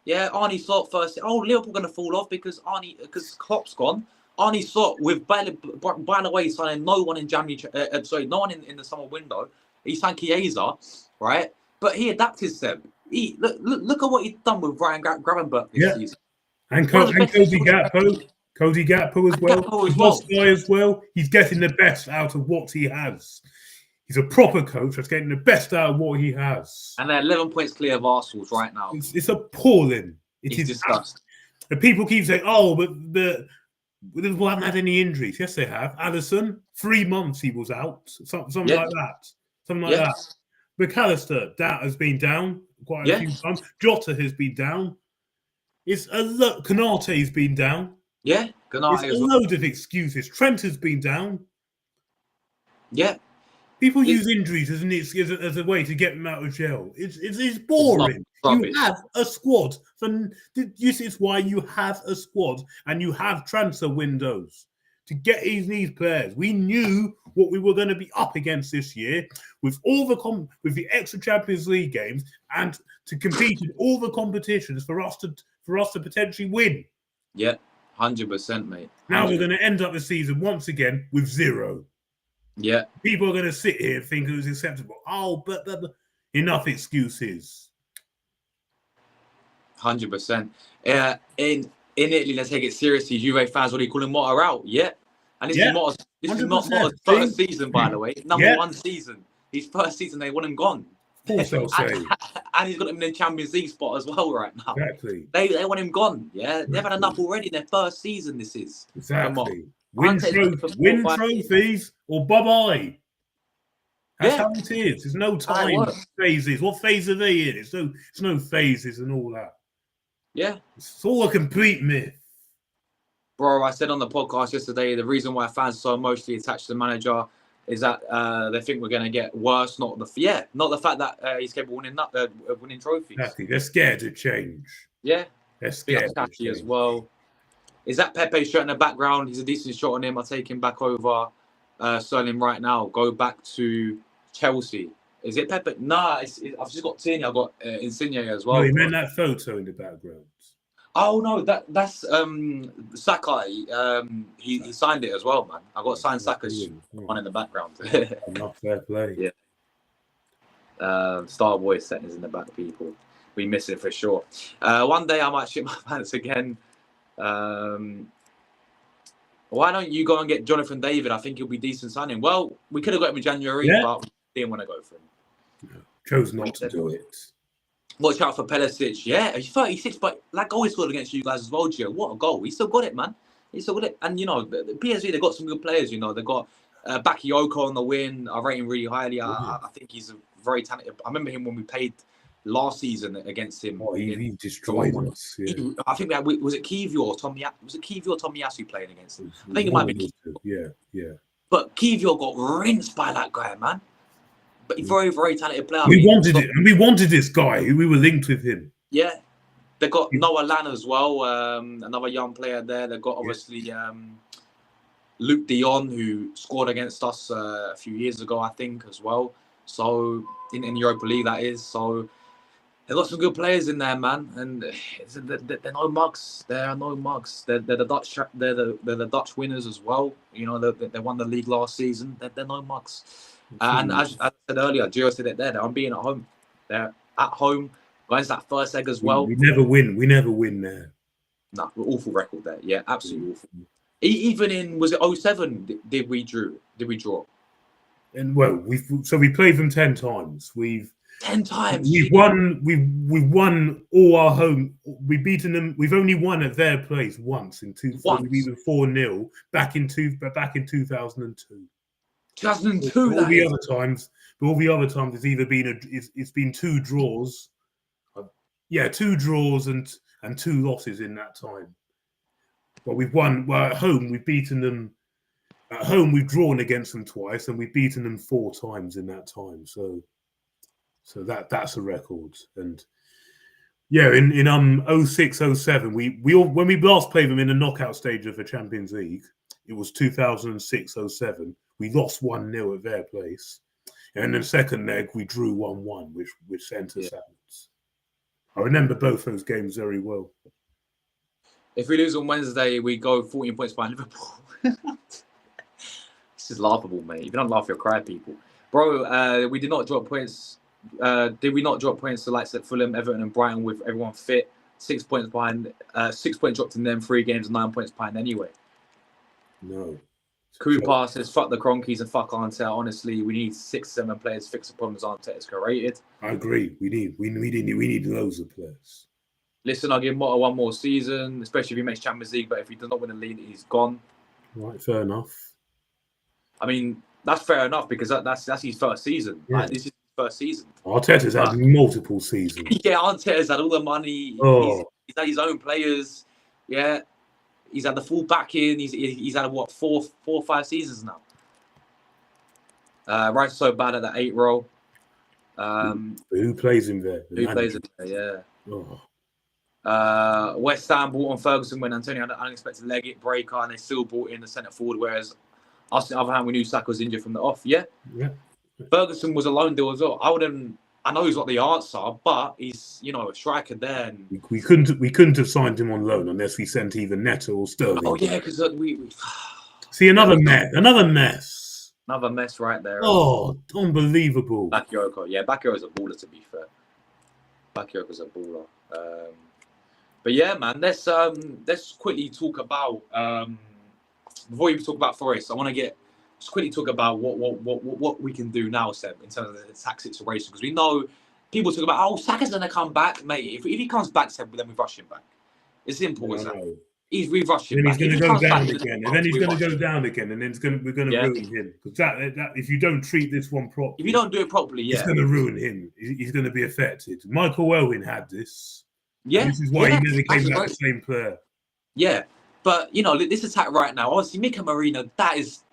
Yeah, Arnie Slot first. Oh, Liverpool going to fall off because Klopp's gone. Arnie Slot with by the way signing no one in January. No one in the summer window. He signed Chiesa, right? But he adapted them. Look at what he's done with Ryan Gravenberch this season. And Cody Gakpo. Cody Gakpo as well. Gakpo as well. Guy as well. He's getting the best out of what he has. He's a proper coach that's getting the best out of what he has. And they're 11 points clear of Arsenal's right now. It's appalling. It's disgusting. And people keep saying, "Oh, but Liverpool haven't had any injuries." Yes, they have. Alisson, 3 months he was out. Something like that. Something like that. McAllister, that has been down quite a few times. Jota has been down. It's a lot. Konate's been down. Yeah, Konate. It's a load of excuses. Trent has been down. Yeah. People use injuries as a way to get them out of jail. It's boring. You have a squad. It's why you have a squad and you have transfer windows to get these players. We knew what we were going to be up against this year with with the extra Champions League games and to compete in all the competitions for us to potentially win. Yeah, 100%, mate. 100%. Now we're going to end up the season once again with 0. Yeah. People are going to sit here and think it was acceptable. Oh, but enough excuses. 100%. In Italy, let's take it seriously. Juve fans already calling Motta out. Yeah. And this is Motta's first season, by the way. Number 1 season. His first season, they want him gone. Of course they'll say. And he's got him in the Champions League spot as well right now. Exactly. They want him gone. Yeah. They've had enough already in their first season, this is. Exactly. Win trophies or bye-bye. That's how it is. There's no time phases. What phase are they in? It's no phases and all that. Yeah. It's all a complete myth. Bro, I said on the podcast yesterday, the reason why fans are so emotionally attached to the manager is that they think we're going to get worse. Not the fact that he's capable of winning trophies. Exactly. They're scared of change. Yeah. They're scared of change. As well. Is that Pepe's shirt in the background? He's a decent shot on him. I'll take him back over Sterling right now. Go back to Chelsea. Is it Pepe? Nah, I've just got Tierney. I've got Insigne as well. No, he meant that photo in the background. Oh, no, that's Saka. He signed it as well, man. I got signed Saka's one in the background. Not fair play. Yeah. Starboy settings in the back, people. We miss it for sure. One day I might shit my pants again. Why don't you go and get Jonathan David? I think he'll be decent signing. Well, we could have got him in January, but we didn't want to go for him. No, chose not to do it. Watch out for Pelisic. Yeah, he's 36, but that goal he scored against you guys as well, Gio. What a goal. He still got it, man. He still got it. And, the PSV, they've got some good players, They've got Bakayoko on the win. I rate him really highly. I think he's a very talented. I remember him when we played last season against him. Oh, he destroyed us. Yeah. I think was it Kiwior or Tomiyasu playing against him? I think it might be Kiwior. Yeah. But Kiwior got rinsed by that guy, man. But he's very, very talented player. We wanted this guy. We were linked with him. Yeah. They got Noah Lan as well, another young player there. They've got obviously Luke Dion, who scored against us a few years ago, I think, as well. So in Europa League, that is. So they've got some good players in there, man. And they're no mugs. There are no mugs. They're the Dutch. They're the Dutch winners as well. They won the league last season. They're no mugs. And as I said earlier, Gio said it there. They're being at home. They're at home. Going to that first leg as well. We never win. We never win there. No, awful record there. Yeah, absolutely awful. Even in, was it 07? Did we draw? And we played them 10 times. 10 times. We've won all our home. We've beaten them. We've only won at their place once in 2000. We beat them 4-0 back in 2002. 2002. All the other times, it's either been it's been 2 draws. 2 draws and 2 losses in that time. But we've won. Well, at home we've beaten them. At home we've drawn against them twice, and we've beaten them 4 times in that time. So that's a record. And Yeah, in 06, 07, we all, when we last played them in the knockout stage of the Champions League, it was 2006, 07. We lost 1-0 at their place. And in the second leg, we drew 1-1, which sent us out. I remember both those games very well. If we lose on Wednesday, we go 14 points behind Liverpool. This is laughable, mate. If you don't laugh, you'll cry, people. Bro, we did not drop points. Did we not drop points to likes at Fulham, Everton, and Brighton with everyone fit? 6 points behind. 6 point dropped in them. 3 games, 9 points behind anyway. No. Cooper says, fuck the Cronkies and fuck Arteta. Honestly, we need 6-7 players to fix the problems Arteta's created. I agree. We need loads of players. Listen, I'll give Motta one more season, especially if he makes Champions League. But if he does not win the league, he's gone. Right, fair enough. I mean, that's fair enough because that's his first season. Yeah. Like, this is his first season. Arteta's had multiple seasons. Yeah, Arteta's had all the money. Oh. He's had his own players. Yeah, he's had the full backing. He's had what 4 or 5 seasons now. Right, so bad at the 8 role. Who plays him there? Who plays him there? Yeah. Oh. West Ham brought on Ferguson when Antonio had an unexpected leg breaker, and they still brought in the centre forward. Whereas us, on the other hand, we knew Saka was injured from the off. Yeah. Ferguson was a loan deal as well. I know he's not the answer, but he's a striker there. And we couldn't have signed him on loan unless we sent either Neto or Sterling. Oh yeah, because we see another mess right there. Oh, unbelievable. Bakayoko, yeah, Bakayoko's a baller. To be fair, Bakayoko's a baller. But yeah, man, let's quickly talk about before we talk about Forest. I want to just quickly talk about what we can do now, Seb, in terms of the tax situation, because we know people talk about Saka's gonna come back, mate. If he comes back, Seb, then we rush him back. It's simple as that. We rush him back. He's going to go down again, and then he's going to go down again, and then we're going to ruin him because that if you don't treat this one properly, if you don't do it properly, it's going to ruin him. He's going to be affected. Michael Owen had this. Yeah, this is why he never came back the same player. Yeah, but this attack right now, obviously, Mika Marino, that is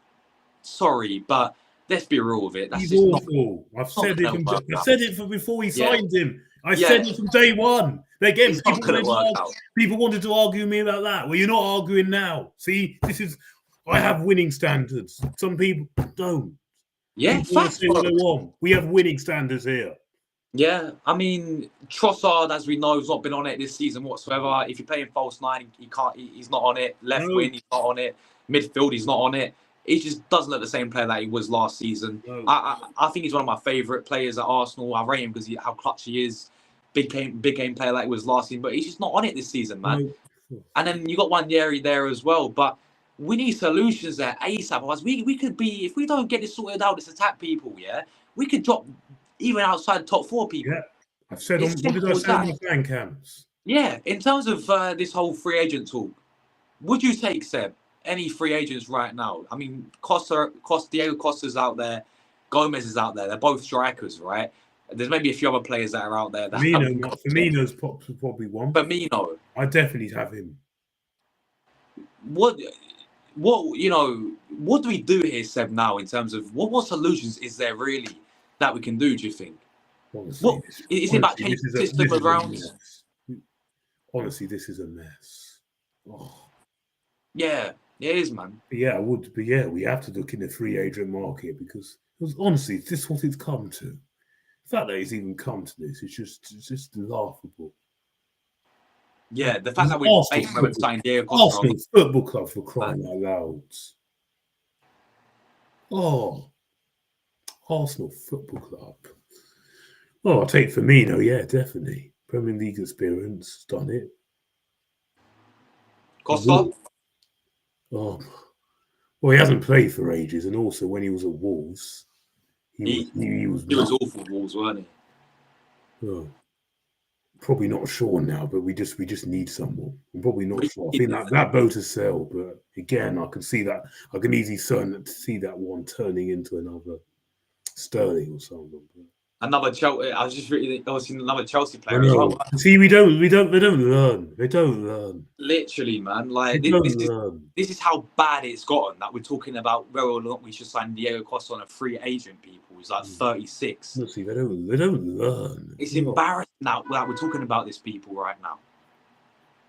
sorry, but let's be real with it. That's he's just awful. I've said it from before he signed him. I said it from day one. Again, people wanted to argue me about that. Well, you're not arguing now. See, I have winning standards. Some people don't. Yeah, facts. We have winning standards here. Yeah, I mean, Trossard, as we know, has not been on it this season whatsoever. If you're playing false 9, he's not on it. Left wing, he's not on it. Midfield, he's not on it. He just doesn't look the same player that he was last season. No. I think he's one of my favourite players at Arsenal. I rate him because how clutch he is. Big game player like he was last season, but he's just not on it this season, man. No. And then you got Wanyeri there as well, but we need solutions there ASAP. Otherwise, we could be, if we don't get this sorted out, this attack people, we could drop even outside the top 4 people. Yeah, I've said what did I say on the fan cams? Yeah, in terms of this whole free agent talk, would you take, Seb, any free agents right now? I mean, Diego Costa's out there, Gomez is out there. They're both strikers, right? There's maybe a few other players that are out there. Firmino's probably one. Firmino, I definitely have him. What do we do here, Seb? Now, in terms of what solutions is there really that we can do? Do you think? Honestly, is it about changing the system around? Honestly, this is a mess. Oh. Yeah, it is, man. Yeah, I would. But yeah, we have to look in the free agent market because honestly, this is what it's come to. The fact that it's even come to this is just laughable. Yeah, the fact that we're signed Diego Costa. Arsenal Football Club, for crying out loud. Oh, Arsenal Football Club. Oh, I'll take Firmino, yeah, definitely. Premier League experience, done it. Costa? Oh, well, he hasn't played for ages, and also when he was at Wolves, he was awful at Wolves, weren't he? Oh, probably not sure now, but we just need someone. I'm probably not sure. I think that boat is sailed, but again, I can see that. I can easily see that one turning into another Sterling or something. Another Chelsea. I was just really obviously another Chelsea I player as well. know. See, they don't learn. They don't learn. Literally, man. They Like don't learn. this is how bad it's gotten that we're talking about whether or not we should sign Diego Costa on a free agent. People, he's like 36. Honestly, they don't learn. It's embarrassing that we're talking about this, people, right now.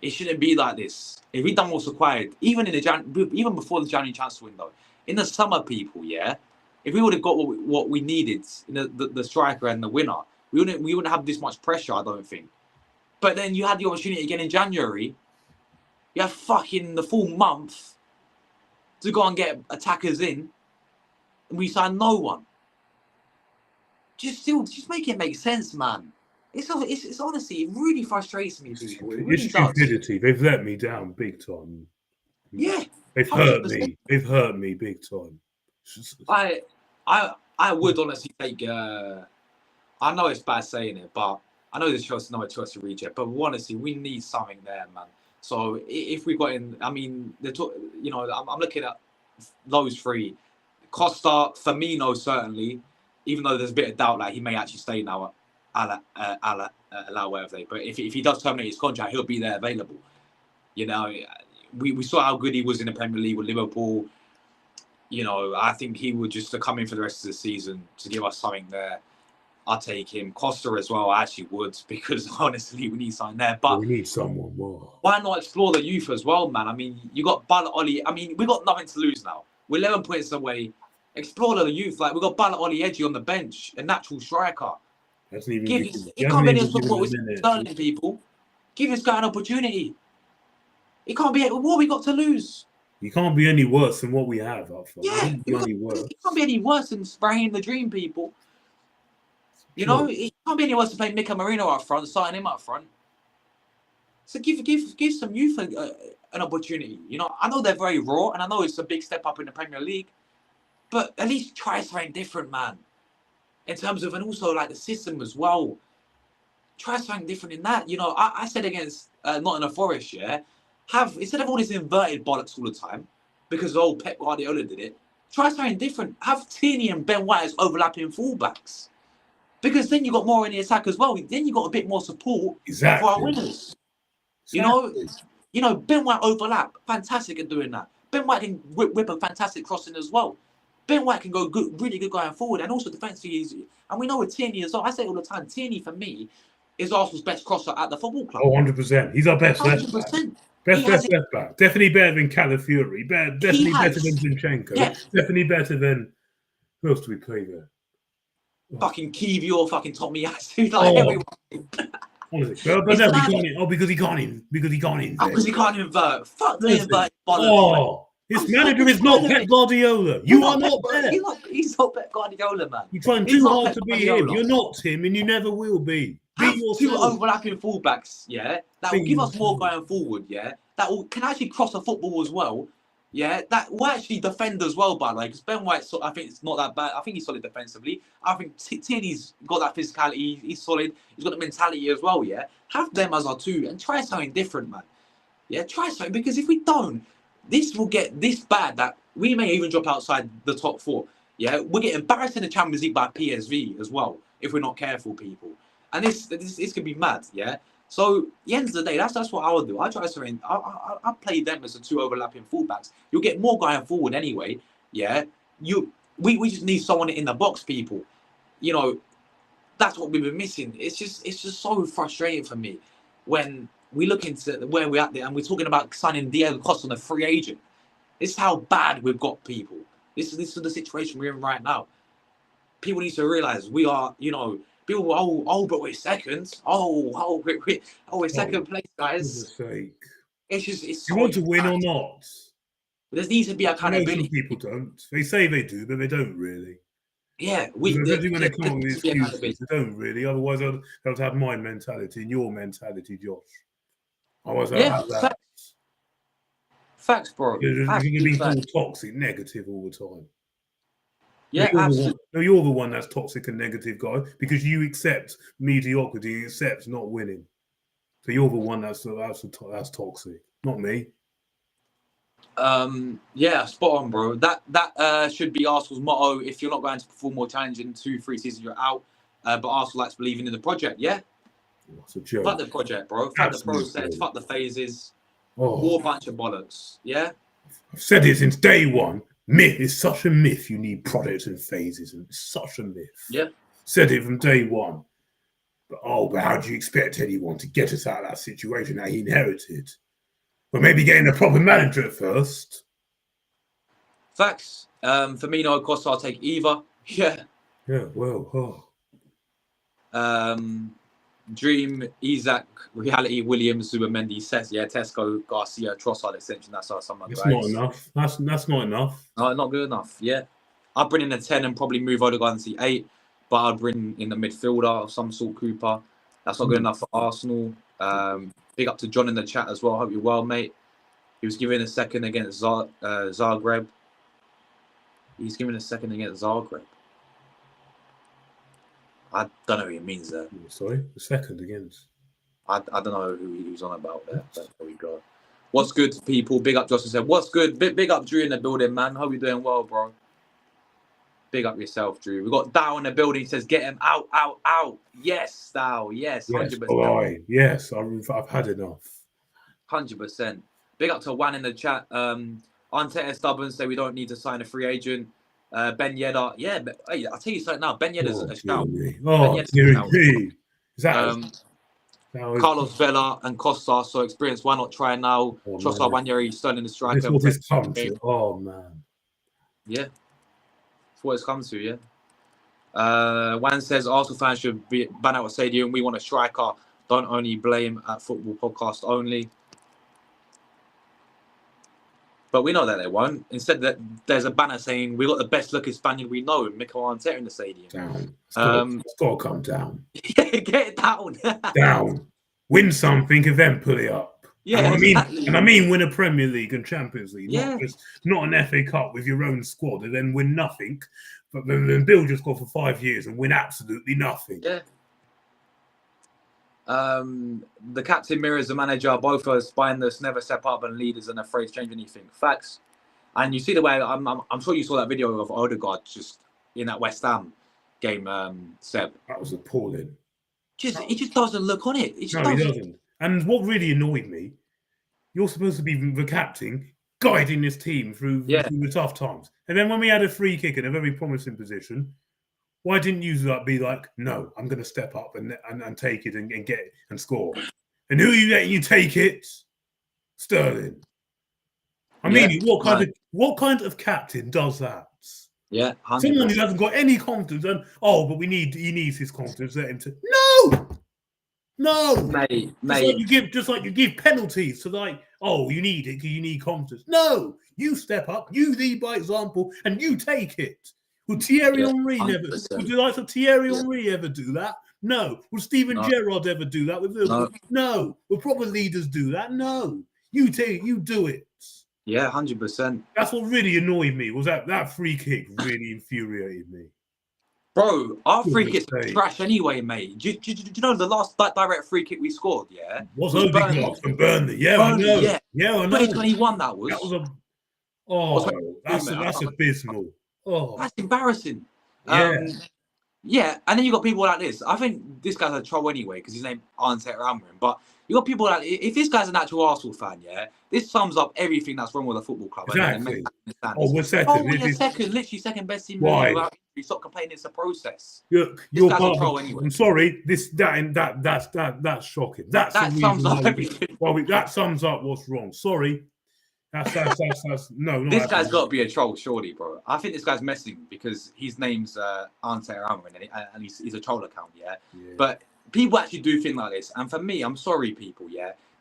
It shouldn't be like this. If we done what's required, even even before the January transfer window, in the summer, people, yeah, if we would have got what we needed in the striker and the winner, we wouldn't have this much pressure. I don't think. But then you had the opportunity again in January. You have fucking the full month to go and get attackers in, and we signed no one. Just make it make sense, man. It's honestly, it really frustrates me, people. It really It's does. stupidity. They've let me down big time. Yeah, They've 100%. hurt me. They've hurt me big time. I would honestly take. I know it's bad saying it, but I know there's no choice to reject. But honestly, we need something there, man. So if we got in, I mean, I'm looking at those three: Costa, Firmino, certainly. Even though there's a bit of doubt that he may actually stay now at whatever they. But if he does terminate his contract, he'll be there available. You know, we saw how good he was in the Premier League with Liverpool. You know, I think he would just come in for the rest of the season to give us something there. I'll take him. Costa as well, I actually would, because honestly, we need something there. But we need someone more. Why not explore the youth as well, man? I mean, you got Balotelli. I mean, we got nothing to lose now. We're 11 points away. Explore the youth. Like, we got Balotelli Edgy on the bench, a natural striker. It can't be any support with Sterling, people. Give this guy an opportunity. It can't be. What we got to lose? You can't be any worse than what we have up front. Yeah, it can't be any worse than Raheem the Dream, people. You know, it can't be any worse than playing Mika Marino up front, starting him up front. So give some youth an opportunity. You know, I know they're very raw, and I know it's a big step up in the Premier League, but at least try something different, man. In terms of, and also like the system as well. Try something different in that. You know, I said against Nottingham Forest, yeah, instead of all this inverted bollocks all the time, because Pep Guardiola did it, try something different. Have Tierney and Ben White as overlapping fullbacks. Because then you got more in the attack as well. Then you got a bit more support for our winners. Exactly. You know, Ben White overlap, fantastic at doing that. Ben White can whip a fantastic crossing as well. Ben White can go good, really good going forward, and also defensively easy. And we know with Tierney as well. I say it all the time. Tierney for me is Arsenal's best crosser at the football club. Oh, 100%. He's our best left back. Best left back. Definitely better than Calafiori. Definitely better than Zinchenko. Yeah. Definitely better than, who else do we play there? Fucking Kiwior, fucking Tomiyasu, like everyone. Honestly, but no, because he can't invert. Because he can't invert. Fuck the invert. His manager is not Pep Guardiola. You are not Pep. He's not Pep Guardiola, man. You're trying too hard to be him. You're not him, and you never will be. Be yourself. Two overlapping fullbacks, yeah. That will give us more going forward, yeah. That can actually cross a football as well. Yeah, that will actually defend as well, by the way, because Ben White, I think it's not that bad. I think he's solid defensively. I think Tierney's got that physicality. He's solid. He's got the mentality as well, yeah. Have them as our two and try something different, man. Yeah, try something, because if we don't, this will get this bad that we may even drop outside the top four. Yeah, we'll get embarrassed in the Champions League by PSV as well if we're not careful, people. And this could be mad, yeah. So, at the end of the day, that's what I would do. I try something. I play them as the two overlapping fullbacks. You'll get more going forward anyway. Yeah, we just need someone in the box, people. You know, that's what we've been missing. It's just so frustrating for me when we look into where we're at there and we're talking about signing Diego Costa on a free agent. This is how bad we've got, people. This is the situation we're in right now. People need to realize we are, you know. People, but we're second. We're second place, guys. It's you want to win or not? There needs to be accountability. Some people don't. They say they do, but they don't really. Yeah, especially when they come up with excuses, they don't really. Otherwise, they'll have my mentality and your mentality, Josh. Otherwise, I'll have that. Facts, bro. You're being all toxic, negative all the time. Yeah, absolutely. You're the one that's toxic and negative, guy, because you accept mediocrity, you accept not winning. So you're the one that's toxic, not me. Yeah, spot on, bro. That should be Arsenal's motto. If you're not going to perform more challenging 2-3 seasons, you're out. but Arsenal likes believing in the project. Yeah, That's a joke. fuck the project, bro. Fuck the process. Joke. Fuck the phases. Oh, All a bunch of bollocks. Yeah. I've said it since day one. Myth is such a myth. You need projects and phases, and it's such a myth. Yeah. Said it from day one. But how do you expect anyone to get us out of that situation that he inherited? Well, maybe getting a proper manager at first. Facts. Firmino, Costa, I'll take either. Yeah. Yeah, well, Dream, Isaac, Reality, Williams, Zubimendi, Tesco, Garcia, Trossard extension. That's our summer, guys. That's not enough. That's not enough. No, not good enough. Yeah. I'd bring in a 10 and probably move Odegaard and see 8, but I'd bring in the midfielder of some sort, Cooper. That's not good enough for Arsenal. Big up to John in the chat as well. Hope you're well, mate. He was given a second against Zagreb. He's given a second against Zagreb. I don't know who he means there. Sorry, the second against. I don't know who he was on about there. But there we go. What's good, people? Big up, Justin said. What's good? Big up, Drew in the building, man. Hope you're doing well, bro. Big up yourself, Drew. We got Dow in the building. He says, "Get him out, out, out." Yes, Dow. Yes, 100%. Yes, I've had enough. 100%. Big up to Wan in the chat. Arteta stubborn, say we don't need to sign a free agent. Ben Yedder, yeah, but hey, I'll tell you something now. Ben Yedder's a shout. Is that Carlos Vela and Costa, so experience. Why not try now? Trossard, Wanyeri, Sterling, the striker. This is what it's come to. Oh man. Yeah, that's what it's come to. Yeah. Wan says Arsenal fans should be ban out of stadium. We want a striker. Don't only blame at football podcast only. But we know that they won't. Instead, that there's a banner saying we got the best looking Spaniard we know, Mikel Arteta in the stadium. Down. It's got to come down. Yeah, get it down. Down. Win something and then put it up. Yeah, and I mean win a Premier League and Champions League. Yeah. Not an FA Cup with your own squad and then win nothing. But then Bill just go for 5 years and win absolutely nothing. Yeah. The captain mirrors the manager. Both are spineless, never step up, and leaders and afraid to change anything. Facts. And you see the way I'm sure you saw that video of Odegaard just in that West Ham game. Seb, that was appalling. He just doesn't look on it. He doesn't. And what really annoyed me, you're supposed to be the captain, guiding this team through the tough times. And then when we had a free kick in a very promising position, why didn't you be like, no, I'm going to step up and take it and get it and score? And who are you letting you take it? Sterling. I mean, what kind of captain does that? Yeah, 100%. Someone who hasn't got any confidence. And but he needs his confidence. Let him to no, mate. Just like you give penalties to you need it because you need confidence. No, you step up, you lead by example, and you take it. Would Thierry Henry never? Would the likes of Thierry Henry ever do that? No. Would Steven Gerrard ever do that with Liverpool? No. Would proper leaders do that? No. You do it. Yeah, 100%. That's what really annoyed me. Was that free kick really infuriated me? Bro, our free kick's trash anyway, mate. Do you know the last direct free kick we scored? Yeah, was Odegaard from Burnley? Yeah, I know. Yeah, I know. 2021. That was. That's abysmal. Oh, that's embarrassing. Yeah. And then you got people like this. I think this guy's a troll anyway because his name Arteta Amrin. But you got people like, if this guy's an actual Arsenal fan, this sums up everything that's wrong with a football club. Exactly. We're second. Literally second best team. Why? You stop complaining. It's a process. You're part of a troll anyway. I'm sorry. That's shocking. That sums up everything. That sums up what's wrong. Sorry. That's no. This guy's got to be a troll, surely, bro. I think this guy's messing because his name's Arteta Amrin and he's a troll account, yeah. But people actually do think like this, and for me, I'm sorry, people,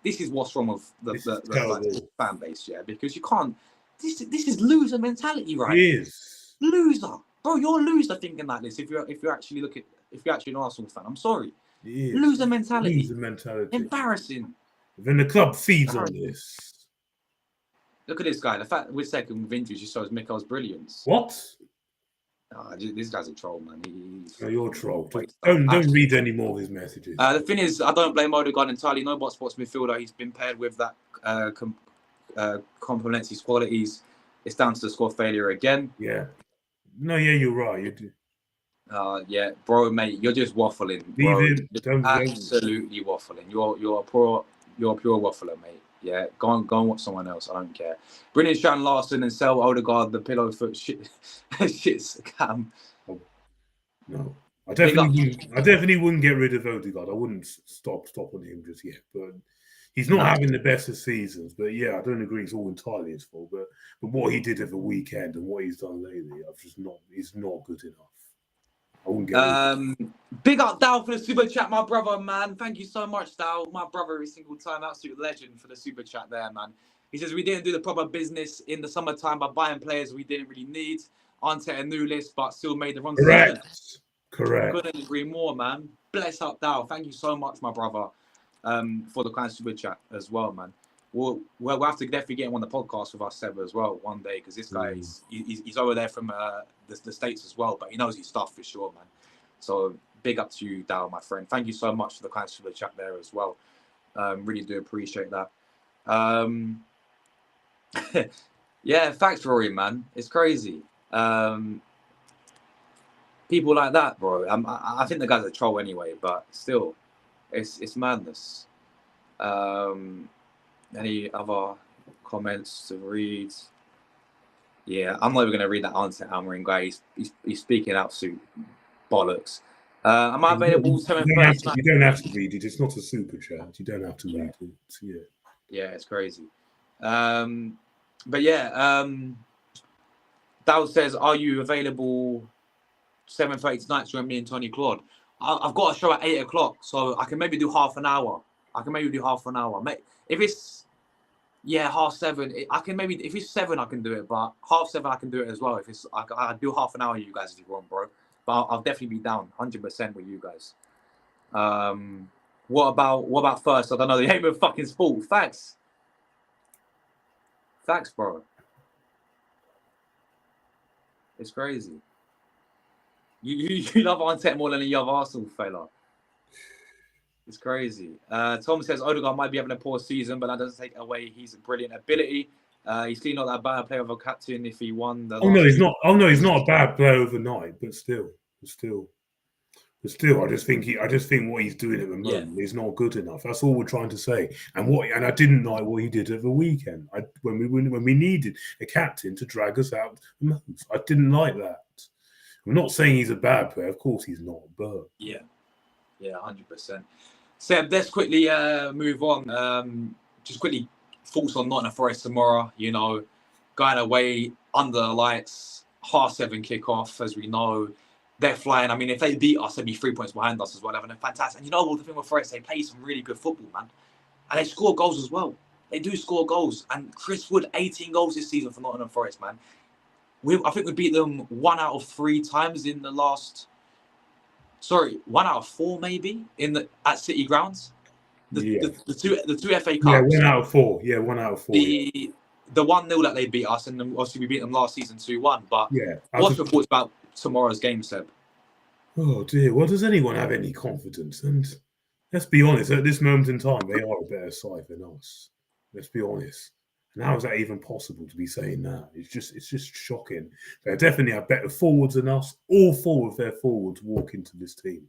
this is what's wrong with the fan base, because you can't. This is loser mentality, right? It is loser, bro. You're a loser thinking like this. If you're actually an Arsenal fan, I'm sorry. Loser mentality. Embarrassing. Then the club feeds on this. Look at this guy. The fact we're second with injuries just shows Mikel's brilliance. What? This guy's a troll, man. You're a troll. Don't read any more of his messages. The thing is, I don't blame Odegaard entirely. No bot sports midfielder. He's been paired with that complements his qualities. It's down to the squad failure again. Yeah. No, yeah, you're right. You do. Yeah, bro, mate, you're just waffling, Leave bro. him. Don't. Absolutely waffling. You're a pure waffler, mate. Yeah, go and watch someone else. I don't care. Brilliant, Shan Larson and sell Odegaard the pillow foot shit. Shit's scam. No, I Big up. definitely wouldn't get rid of Odegaard. I wouldn't stop on him just yet. But he's not Nah. having the best of seasons. But yeah, I don't agree it's all entirely his fault. But what he did at the weekend and what he's done lately, he's not good enough. I wouldn't get rid of him. Big up Dal for the super chat, my brother, man. Thank you so much, Dal. My brother every single time, absolute legend for the super chat there, man. He says we didn't do the proper business in the summertime by buying players we didn't really need. Arteta a new list, but still made the wrong decision. Correct. Couldn't agree more, man. Bless up, Dal. Thank you so much, my brother, for the kind super chat as well, man. We'll have to definitely get him on the podcast with us, Seb, as well one day, because this guy he's over there from the States as well, but he knows his stuff for sure, man. So big up to you, Dal, my friend. Thank you so much for the kind super chat there as well. Really do appreciate that. Yeah, facts, Rory, man. It's crazy. People like that, bro. I think the guy's a troll anyway, but still, it's madness. Any other comments to read? Yeah, I'm not even going to read that answer, Almarin guy. He's speaking absolute bollocks. Am I available 7:30? You don't have to read it. It's not a super chat. You don't have to read it. Yeah. Yeah, it's crazy. But yeah, Dal says, "Are you available 7:30 tonight to join me and Tony Claude?" I've got a show at 8 o'clock, so I can maybe do half an hour. If it's 7:30, I can maybe, if it's 7, I can do it, but 7:30 I can do it as well. If it's, I do half an hour, you guys, if you want, bro. But I'll definitely be down 100% with you guys. What about first? I don't know. The aim of fucking sport. Facts, bro. It's crazy. You love Arteta more than you love Arsenal, fella. It's crazy. Tom says Odegaard might be having a poor season, but that doesn't take away his brilliant ability. He's clearly not that bad a player of a captain if he won the. He's not. He's not a bad player overnight, but still. I just think what he's doing at the moment is not good enough. That's all we're trying to say. And I didn't like what he did at the weekend. When we needed a captain to drag us out the most, I didn't like that. I'm not saying he's a bad player. Of course he's not. But yeah, 100%. Seb, let's quickly move on. Just quickly, thoughts on Nottingham Forest tomorrow. You know, going away under the lights, 7:30 kickoff, as we know. They're flying. I mean, if they beat us, they'd be 3 points behind us as well. They're fantastic. And you know what, the thing with Forest, they play some really good football, man. And they score goals as well. They do score goals. And Chris Wood, 18 goals this season for Nottingham Forest, man. I think we beat them 1 out of 3 times in the last... Sorry, 1 out of 4 maybe at City grounds. The two FA Cups. Yeah, 1 out of 4. Yeah, 1 out of 4. The 1-0 that they beat us, and then obviously we beat them last season 2-1. But what's your thoughts about tomorrow's game, Seb? Oh dear. Well, does anyone have any confidence? And let's be honest, at this moment in time, they are a better side than us. Let's be honest. And how is that even possible to be saying that? It's just shocking. They definitely have better forwards than us. All 4 of their forwards walk into this team.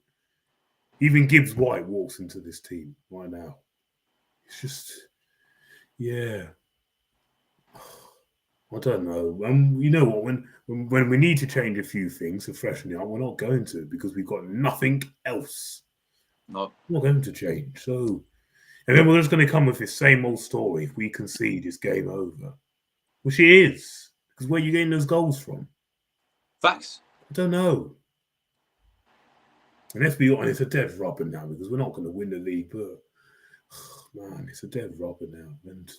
Even Gibbs White walks into this team right now. It's just, yeah. I don't know. You know what? When we need to change a few things to freshen it up, we're not going to, because we've got nothing else. No. We're not going to change. So, and then we're just going to come with this same old story. If we concede, it's game over. Which it is. Because where are you getting those goals from? Facts. I don't know. And let's be honest, it's a dead rubber now, because we're not going to win the league. But, man, it's a dead rubber now. And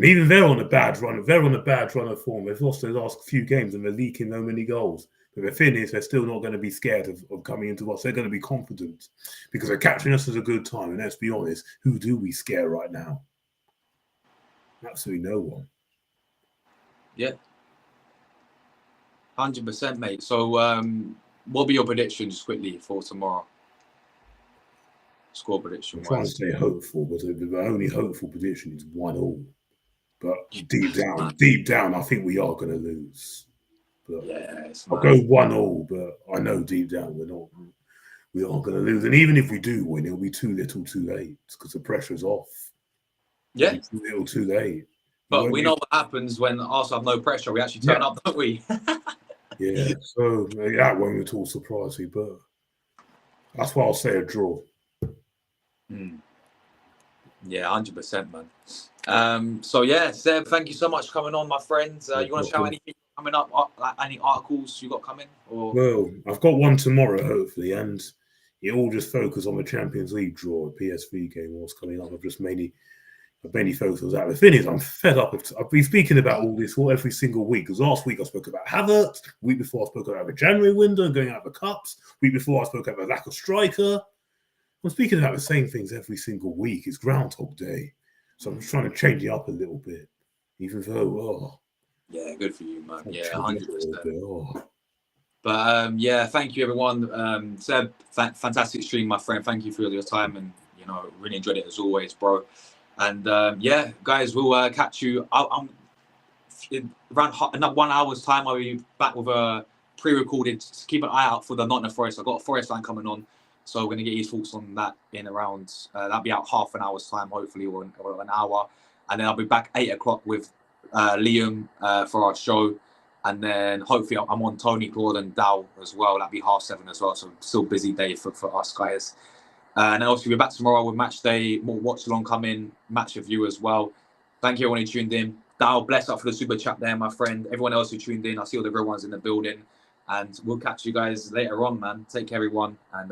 even they're on a bad run. They're on a bad run of form. They've lost their last few games and they're leaking so many goals. But they're finished. They're still not going to be scared of coming into us. They're going to be confident because they're capturing us as a good time. And let's be honest, who do we scare right now? Absolutely no one. Yeah. 100%, mate. So what'll be your prediction just quickly for tomorrow? Score prediction. I'm trying to stay hopeful, but the only hopeful prediction is 1-1. But deep down, I think we are going to lose. But Yeah, it's I'll mad. go 1-0, but I know deep down we aren't going to lose. And even if we do win, it'll be too little, too late because the pressure's off. It'll Yeah, be too little, too late. You but won't we be, know what happens when Arsenal have no pressure. We actually turn yeah, up, don't we? yeah. So that won't at all surprise me, but that's why I'll say a draw. Mm. Yeah, 100%, man. So yeah, Seb, thank you so much for coming on, my friends. You want to shout anything coming up? Like any articles you got coming? Or Well, I've got one tomorrow, hopefully, and it all just focus on the Champions League draw, PSV game, what's coming up. I've mainly focused on that. The thing is, I'm fed up. I've been speaking about all this every single week. Because last week I spoke about Havertz. Week before I spoke about the January window going out the cups. Week before I spoke about the lack of striker. I'm speaking about the same things every single week. It's Groundhog Day, so I'm just trying to change it up a little bit. Even though, yeah, good for you, man. I'll Yeah, change it up a little 100%. bit. Oh. But yeah, thank you everyone. Seb, fantastic stream, my friend. Thank you for your time, and really enjoyed it as always, bro. And yeah, guys, we'll catch you. I'm in around another 1 hour's time. I'll be back with a pre-recorded. Just keep an eye out for the Nottingham Forest. I've got a Forest line coming on, so we're gonna get his thoughts on that in around. That'll be out half an hour's time, hopefully, or an hour, and then I'll be back 8 o'clock with Liam for our show. And then hopefully I'm on Tony, Claude, and Dow as well. That'll be 7:30 as well. So still busy day for us guys. And then obviously we're back tomorrow with match day, more watch along coming, match review as well. Thank you everyone who tuned in. Dow, bless up for the super chat there, my friend. Everyone else who tuned in, I see all the real ones in the building. And we'll catch you guys later on, man. Take care, everyone. And